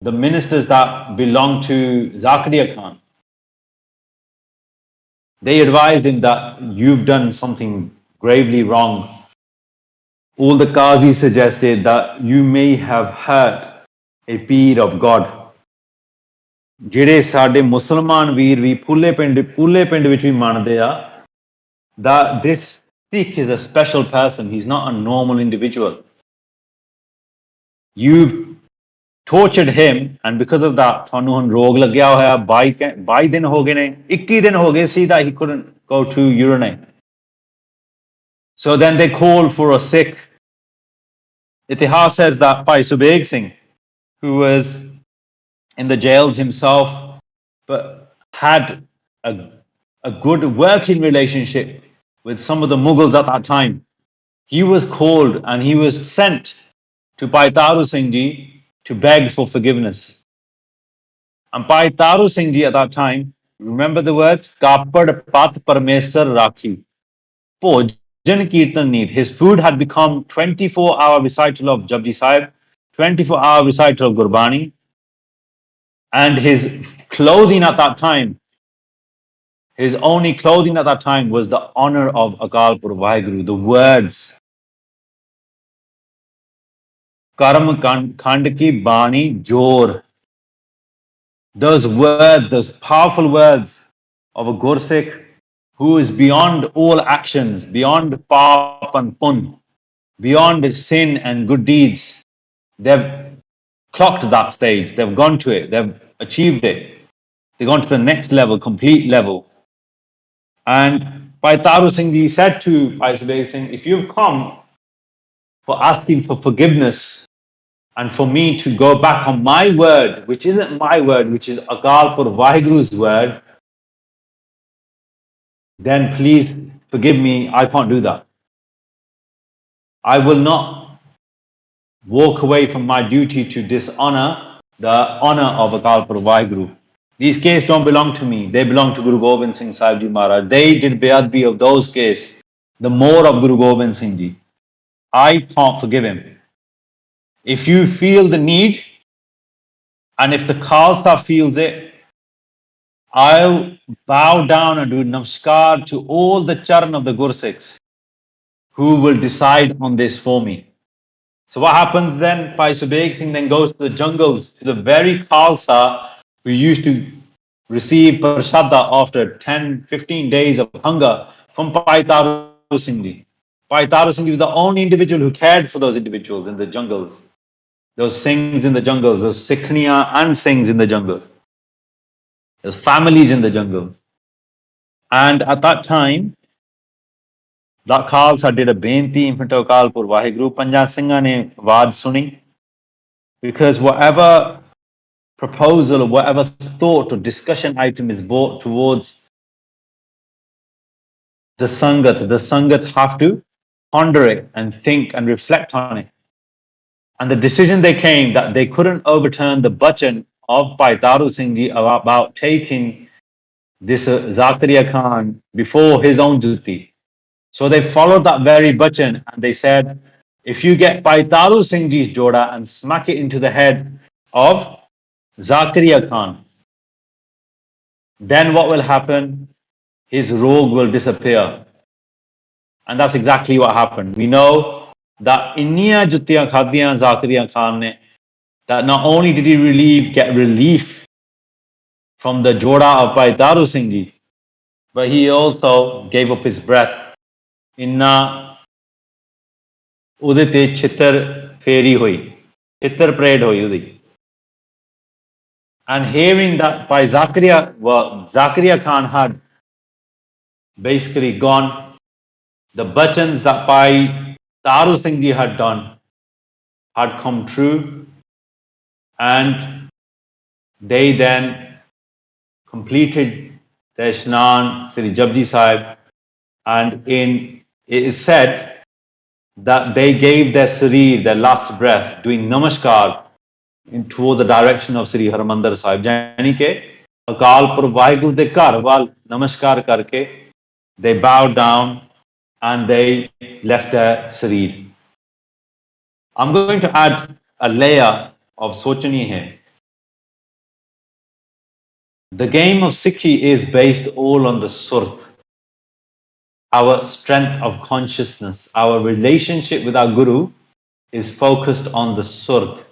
that belonged to Zakaria Khan, they advised him that you've done something gravely wrong. All the Qazis suggested that you may have hurt a peer of God. ਜਿਹੜੇ ਸਾਡੇ ਮੁਸਲਮਾਨ ਵੀਰ ਵੀ ਪੂਲੇ ਪਿੰਡ ਵਿੱਚ ਵੀ ਮੰਨਦੇ ਆ that this Sikh is a special person. He's not a normal individual. You've tortured him, and because of that, ਤੁਹਾਨੂੰ ਹੁਣ ਰੋਗ ਲੱਗਿਆ ਹੋਇਆ 22 ਦਿਨ ਹੋ ਗਏ ਨੇ 21 ਦਿਨ ਹੋ ਗਏ ਸੀ that he couldn't go to urinate. So then they called for a Sikh. Itihas says that Bhai Subeg Singh, who was in the jails himself, but had a good working relationship with some of the Mughals at that time, he was called and he was sent to Bhai Taru Singh Ji to beg for forgiveness. And Bhai Taru Singh Ji at that time, remember the words? Kapad Pat Parmesar Rakhi. Bhojan Kirtan Neet. His food had become 24-hour recital of Japji Sahib, 24-hour recital of Gurbani, and his clothing at that time, his only clothing at that time was the honor of Akal Pur Vaheguru, the words. Karam Khand Ki Bani Jor. Those words, those powerful words of a Gursikh who is beyond all actions, beyond Paap and Pun, beyond sin and good deeds. They've clocked that stage, they've gone to it, they've achieved it. They've gone to the next level, complete level. And Bhai Taru Singh Ji said to Bhai Subeg Singh, if you've come for asking for forgiveness and for me to go back on my word, which isn't my word, which is Akal Pur Vaheguru's word, then please forgive me, I can't do that. I will not walk away from my duty to dishonor the honor of Akal Purv Waheguru. These cases don't belong to me. They belong to Guru Gobind Singh Sahib Ji Maharaj. They did beadbi of those cases, the more of Guru Gobind Singh Ji. I can't forgive him. If you feel the need, and if the Khalsa feels it, I'll bow down and do namaskar to all the charan of the Gursikhs who will decide on this for me. So what happens then? Bhai Subeg Singh then goes to the jungles, to the very Khalsa who used to receive prasada after 10, 15 days of hunger from Bhai Taru Singh Ji. Bhai Taru Singh Ji was the only individual who cared for those individuals in the jungles, those Singhs in the jungles, those Sikhniya and Singhs in the jungle, those families in the jungle. And at that time, that Khalsa did a benti in front of Kalpur Waheguru. Panja Singha ne waad suni, because whatever proposal or whatever thought or discussion item is brought towards the Sangat have to ponder it and think and reflect on it. And the decision they came that they couldn't overturn the bachan of Bhai Taru Singh Ji about taking this Zakaria Khan before his own duty. So they followed that very bachan and they said, if you get Bhai Taru Singh Ji's joda and smack it into the head of Zakaria Khan, then what will happen? His rogue will disappear. And that's exactly what happened. We know that Inniya Juttiyan Khadiyan Zakaria Khan ne, that not only did he get relief from the joda of Bhai Taru Singh Ji, but he also gave up his breath. Inna ਉਹਦੇ ਤੇ ਛਿੱਤਰ ਫੇਰੀ ਹੋਈ, ਛਿੱਤਰ parade ਹੋਈ ਉਹਦੀ. And hearing that by Zakaria Khan had basically gone, the bachans that Bhai Taru Singh Ji had done had come true, and they then completed their Shnan, Sri Japji Sahib, and it is said that they gave their Sarir, their last breath, doing Namaskar toward the direction of Sri Harmandir Sahib. Yani ke Akal Purv Waheguru de ghar wal Namaskar karke, they bowed down and they left their Sarir. I'm going to add a layer of sochani hai. The game of Sikhi is based all on the Surt, our strength of consciousness. Our relationship with our Guru is focused on the Surt.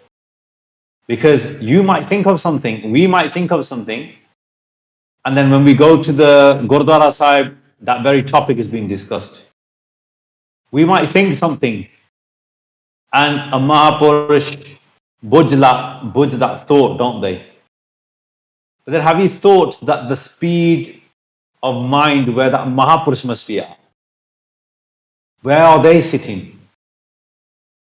Because you might think of something, we might think of something, and then when we go to the Gurdwara Sahib, that very topic is being discussed. We might think something, and a Mahapurush budge that thought, don't they? But then have you thought that the speed of mind where that Mahapurush must be at? Where are they sitting?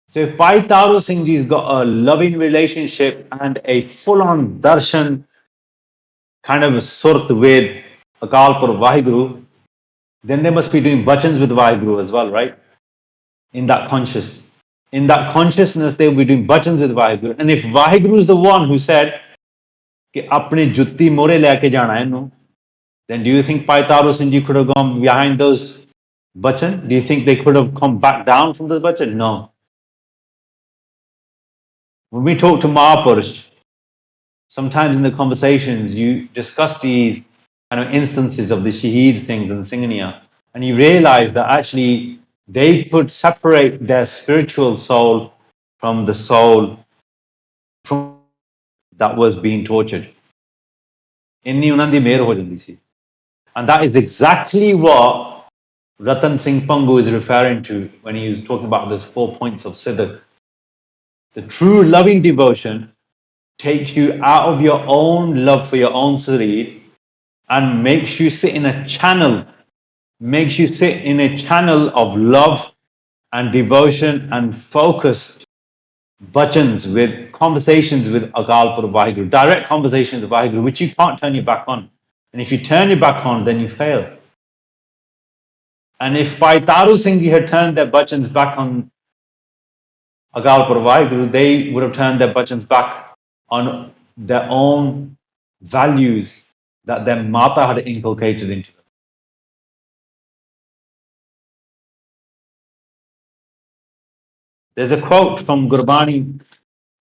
So if Bhai Taru Singh Ji's got a loving relationship and a full-on darshan kind of a sort with Akal Purv Waheguru, then they must be doing bachans with Waheguru as well, right? In that consciousness, they will be doing bachans with Waheguru. And if Waheguru is the one who said, कि अपनी जुत्ती मोरे लेके जाना है इन्हों, then do you think Bhai Taru Singh Ji could have gone behind those bachan? Do you think they could have come back down from the bachan? No. When we talk to Mahapurush, sometimes in the conversations you discuss these kind of instances of the Shaheed things and Singhaniya, and you realize that actually they could separate their spiritual soul from the soul from that was being tortured. ਇੰਨੀ ਉਹਨਾਂ ਦੀ ਮਿਹਰ ਹੋ ਜਾਂਦੀ ਸੀ. And that is exactly what Ratan Singh Pangu is referring to when he is talking about those 4 points of Siddiq. The true loving devotion takes you out of your own love for your own Sarir and makes you sit in a channel, of love and devotion and focused bachans with conversations with Akal Purv Waheguru, direct conversations with Waheguru, which you can't turn your back on. And if you turn your back on, then you fail. And if Bhai Taru Singh Ji had turned their bachans back on Akal Purvai Guru, they would have turned their bachans back on their own values that their mata had inculcated into them. There's a quote from Gurbani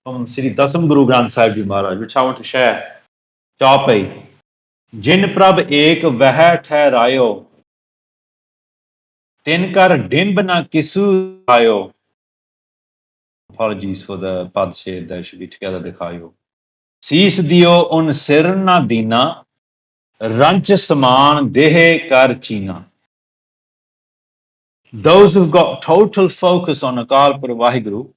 from Sri Dasam Guru Granth Sahib Ji Maharaj, which I want to share. Chaupai. Jin prab ek veh ठहरायो, तिनकर डिंब na kisu आयो. Apologies for the pad shade, they should be together dikhayo. Sees diyo un sir na dina, ranch saman dehe kar china. Those who've got total focus on Akal Purv Vaheguru,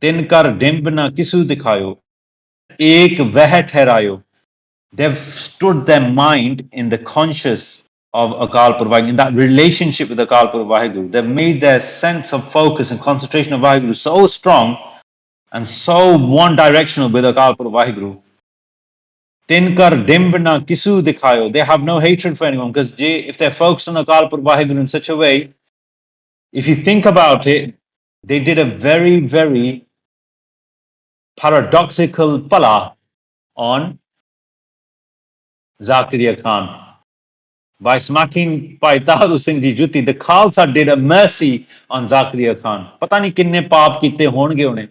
tinkar dimb na kisu dikhayo, ek veh ठहरायो. They've stood their mind in the conscious of Akal Purv Vaheguru, in that relationship with Akal Purv Vaheguru. They've made their sense of focus and concentration of Vaheguru so strong and so one directional with Akal Purv Vaheguru. Tinkar dimb na kisu dikhayo. They have no hatred for anyone because if they're focused on Akal Purv Vaheguru in such a way, if you think about it, they did a very, very paradoxical pala on Zakaria Khan. By smacking Bhai Taru Singh Ji Jutti, the Khalsa did a mercy on Zakaria Khan. Pata nahi kinne paap kite honge une.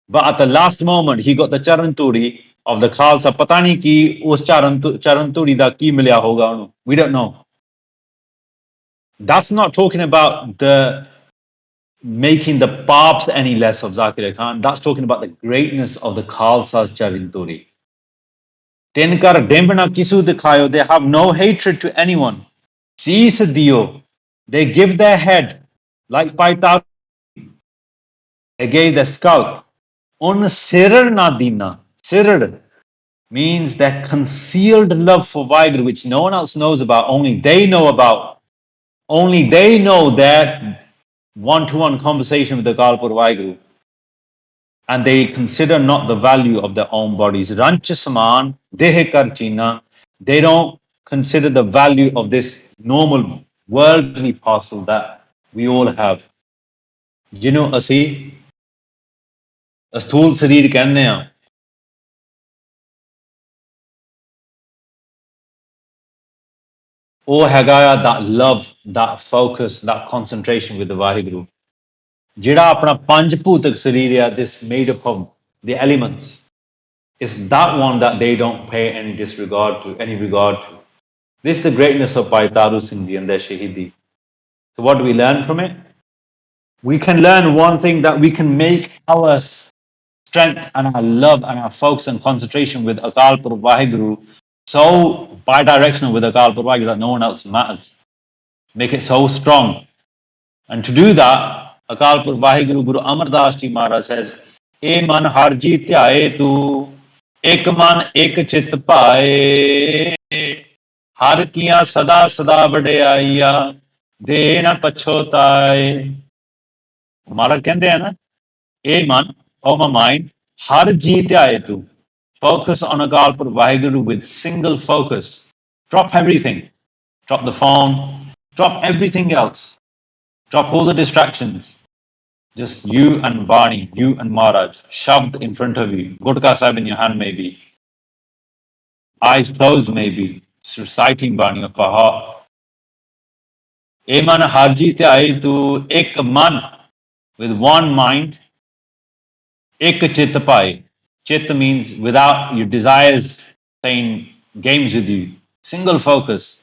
But at the last moment, he got the Charanturi of the Khalsa. Pata nahi ki us Charanturi da ki milya hoga onu. We don't know. That's not talking about the making the paps any less of Zakir Khan. That's talking about the greatness of the Khalsa's Charinturi. Tinkar Dembana Kisu Dikhayo, they have no hatred to anyone. Sees Dio, they give their head, like Paitar, they gave their scalp. Un Sirar Nadina. Sirar means that concealed love for Vaheguru, which no one else knows about, only they know about. Only they know that one-to-one conversation with the Kalpur Vaheguru. And they consider not the value of their own bodies. Rancha saman, dehe kar china. They don't consider the value of this normal worldly parcel that we all have. ਜਿਹਨੂੰ ਅਸੀਂ ਅਸਥੂਲ ਸਰੀਰ ਕਹਿੰਦੇ ਆ, ਉਹ ਹੈਗਾ ਆ that love, that focus, that concentration with the Vaheguru. ਜਿਹੜਾ ਆਪਣਾ ਪੰਜ ਭੂਤਕ ਸਰੀਰ ਆ, this made up of the elements, it's that one that they don't pay any disregard to, any regard to. This is the greatness of Bhai Taru Singh Ji and their Shaheedi. So what do we learn from it? We can learn one thing, that we can make our strength and our love and our focus and concentration with Akal Purv Vaheguru so bi-directional with Akal Purv Vaheguru that no one else matters. Make it so strong. And to do that, Akal Purv Vaheguru Guru Amar Das Ji Maharaj says, E man har ji dhyaye tu, ek man ek chit paaye, har kiya sada sada vadayaiya, de na pachotaye. Maharaj ਕਹਿੰਦੇ ਆ ਨਾ, E man, oh my mind, har ji dhyaye tu. Focus on Akal Purv Vaheguru with single focus. Drop everything. Drop the phone. Drop everything else. Drop all the distractions. Just you and Bani, you and Maharaj, shoved in front of you. Gurkha Sahib in your hand, maybe. Eyes closed, maybe. Just reciting Bani of heart. E man harji te tu ek man, with one mind. Ek chit pai. Chit means without your desires playing games with you. Single focus.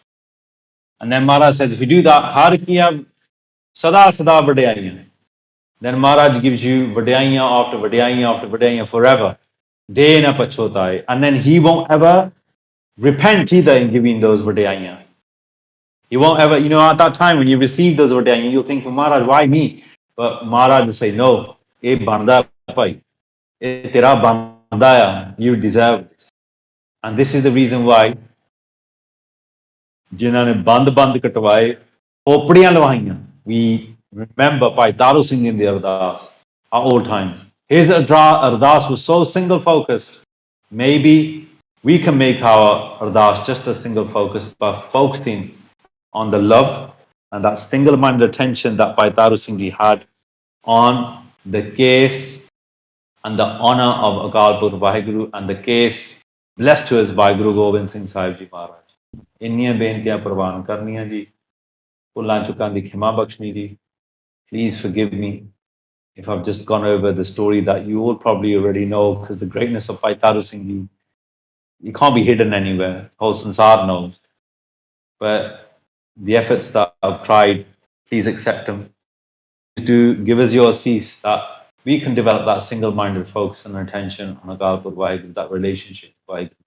And then Maharaj says, if you do that, har kiya sada sada vadayaiyan. Then Maharaj gives you vadayaiyan after vadayaiyan after vadayaiyan forever. De na pachotai. And then he won't ever repent either in giving those vadayaiyan. He won't ever, at that time when you receive those vadayaiyan, you'll think, Maharaj, why me? But Maharaj will say, no, eh banda pai. Eh tera bandaya. You deserve this. And this is the reason why ਜਿਨ੍ਹਾਂ ਨੇ ਬੰਦ ਕਟਵਾਏ, ਖੋਪੜੀਆਂ ਲਵਾਈਆਂ. We remember Bhai Taru Singh in the Ardas at all times. His Ardas was so single focused. Maybe we can make our Ardas just a single focus by focusing on the love and that single-minded attention that Bhai Taru Singh ji had on the case and the honour of Akalpur Vaheguru and the case blessed to us by Guru Gobind Singh Sahib Ji Maharaj. ਇੰਨੀਆਂ ਬੇਨਤੀਆਂ ਪ੍ਰਵਾਨ ਕਰਨੀਆਂ ਜੀ ਭੁੱਲਾਂ ਚੁੱਕਾਂ ਦੀ ਖਿਮਾ ਬਖਸ਼ਣੀ ਜੀ please forgive me if I've just gone over the story that you all probably already know because the greatness of Bhai Taru Singh ji you can't be hidden anywhere whole sansar knows but the efforts that I've tried please accept them to give us your cease that we can develop that single-minded focus and attention on Akalpur Vaheguru that relationship Vaheguru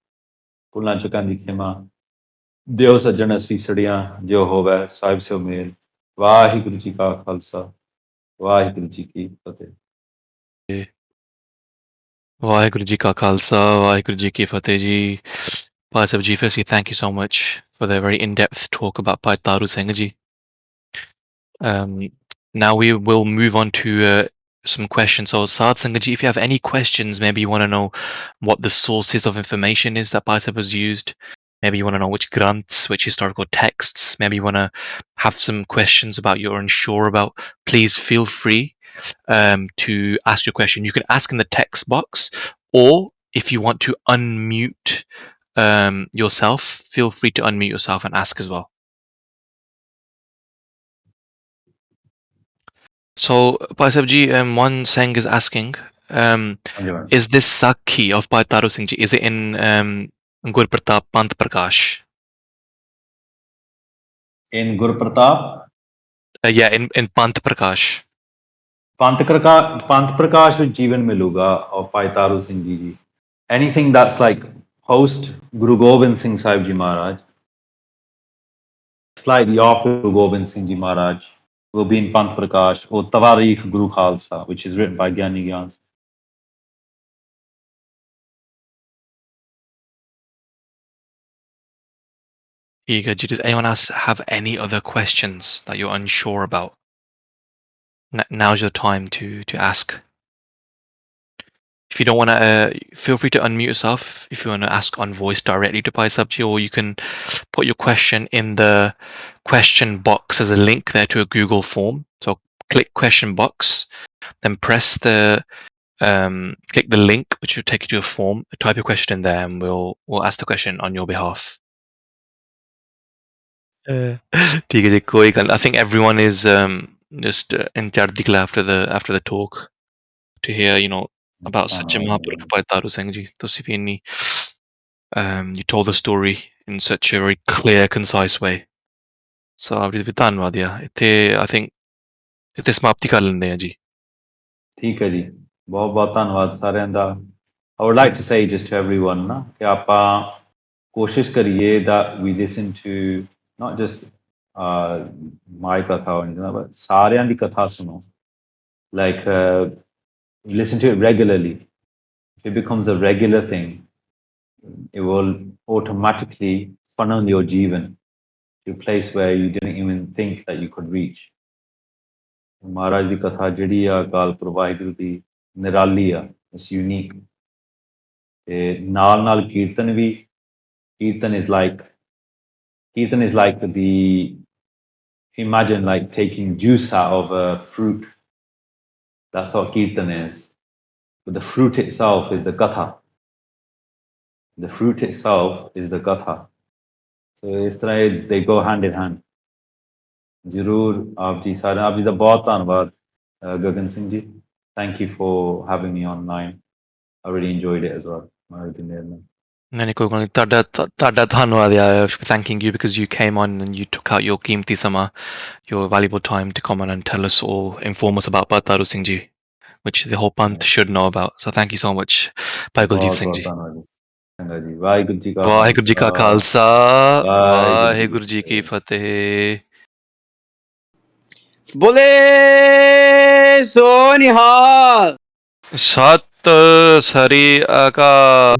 ਭੁੱਲਾਂ ਚੁੱਕਾਂ ਦੀ ਖਿਮਾ ਦਿਓ ਸੱਜਣ ਅਸੀਂ ਸੜੀਆਂ ਜੋ ਹੋਵੇ ਸਾਹਿਬ ਸਿਓ ਮੇਲ ਵਾਹਿਗੁਰੂ ਜੀ ਕਾ ਖਾਲਸਾ ਵਾਹਿਗੁਰੂ ਜੀ ਕੀ ਫਤਿਹ Vaheguru Ji Ka Khalsa, Vaheguru Ji Ki Fateh Ji. Bhai Sahib Ji, firstly, thank you so much for the very in-depth talk about Bhai Taru Singh Ji. Now we will move on to some questions. So, Saad Singh Ji, if you have any questions, maybe you want to know what the sources of information is that Bhai Sahib has used. Maybe you want to know which granths, which historical texts. Maybe you want to have some questions about you're unsure about. Please feel free to ask your question. You can ask in the text box, or if you want to unmute yourself, feel free to unmute yourself and ask as well. So, Bhai Sahib Ji, one Singh is asking, is this Sakhi of Bhai Taru Singh Ji, is it in Gurpratap Pant Prakash? in Gurpratap Yeah, in Pant Prakash. Pant Prakash with Jeevan Miluga of Bhai Taru Singh ji anything that's like post Guru Gobind Singh Sahib Ji Maharaj slightly after Guru Gobind Singh Ji Maharaj will be in Pant Prakash or Tawarikh Guru Khalsa which is written by Gyani Gyan. Does anyone else have any other questions that you're unsure about? Now's your time to ask. If you don't want to, feel free to unmute yourself if you want to ask on voice directly to Bhai Sahib Ji, or you can put your question in the question box. There's a link there to a Google form. So click question box, then press click the link, which will take you to a form. Type your question in there, and we'll ask the question on your behalf. ठीक है जी, कोई गल. I think everyone is just in Chardikla after the talk to hear, about such a Mahapurakh Bhai Taru Singh Ji. ਤੁਸੀਂ ਵੀ ਇੰਨੀ you told the story in such a very clear, concise way. So ਆਪ ਜੀ ਦਾ ਵੀ ਧੰਨਵਾਦ ਆ. I think ਇੱਥੇ ਸਮਾਪਤੀ ਕਰ ਲੈਂਦੇ ਆ ਜੀ. ਠੀਕ ਹੈ ਜੀ ਬਹੁਤ ਬਹੁਤ ਧੰਨਵਾਦ ਸਾਰਿਆਂ ਦਾ I would like to say just to everyone ਨਾ ਕਿ ਆਪਾਂ ਕੋਸ਼ਿਸ਼ ਕਰੀਏ that we listen to not just my katha or anything but ਸਾਰਿਆਂ ਦੀ ਕਥਾ ਸੁਣੋ like listen to it regularly if it becomes a regular thing it will automatically funnel your jeevan to a place where you didn't even think that you could reach ਮਹਾਰਾਜ ਦੀ ਕਥਾ ਜਿਹੜੀ ਆ ਅਕਾਲਪੁਰ ਵਾਹਿਗੁਰੂ ਦੀ ਨਿਰਾਲੀ ਆ it's unique ਤੇ ਨਾਲ ਕੀਰਤਨ ਵੀ ਕੀਰਤਨ is like the imagine like taking juice out of a fruit that's what kirtan is but the fruit itself is the katha the fruit itself is the katha so ਇਸ ਤਰ੍ਹਾਂ they go hand in hand ਜ਼ਰੂਰ ਆਪ ਜੀ ਸਾਰਿਆਂ ਆਪ ਜੀ ਦਾ ਬਹੁਤ ਧੰਨਵਾਦ Gagan Singh ji thank you for having me online I really enjoyed it as well ਮਹਾਰਾਜ ਦੀ ਮਿਹਰ ਨਾਲ ਨਹੀਂ ਕੋਈ ਗੱਲ ਨਹੀਂ ਤੁਹਾਡਾ ਧੰਨਵਾਦ ਆ thanking you because you came on and you took out your ਕੀਮਤੀ ਸਮਾਂ your valuable time to come on and tell us all inform us about Bhai Taru Singh Ji which the whole Panth should know about so thank you so much Bhai Kuljit Singh Ji ਚੰਗਾ ਜੀ ਵਾਹਿਗੁਰੂ ਜੀ ਕਾ ਵਾਹਿਗੁਰੂ ਜੀ ਕਾ ਖਾਲਸਾ ਵਾਹਿਗੁਰੂ ਜੀ ਕੀ ਫਤਿਹ ਬੋਲੇ ਸੋ ਨਿਹਾਲ ਸਤਿ ਸ੍ਰੀ ਅਕਾਲ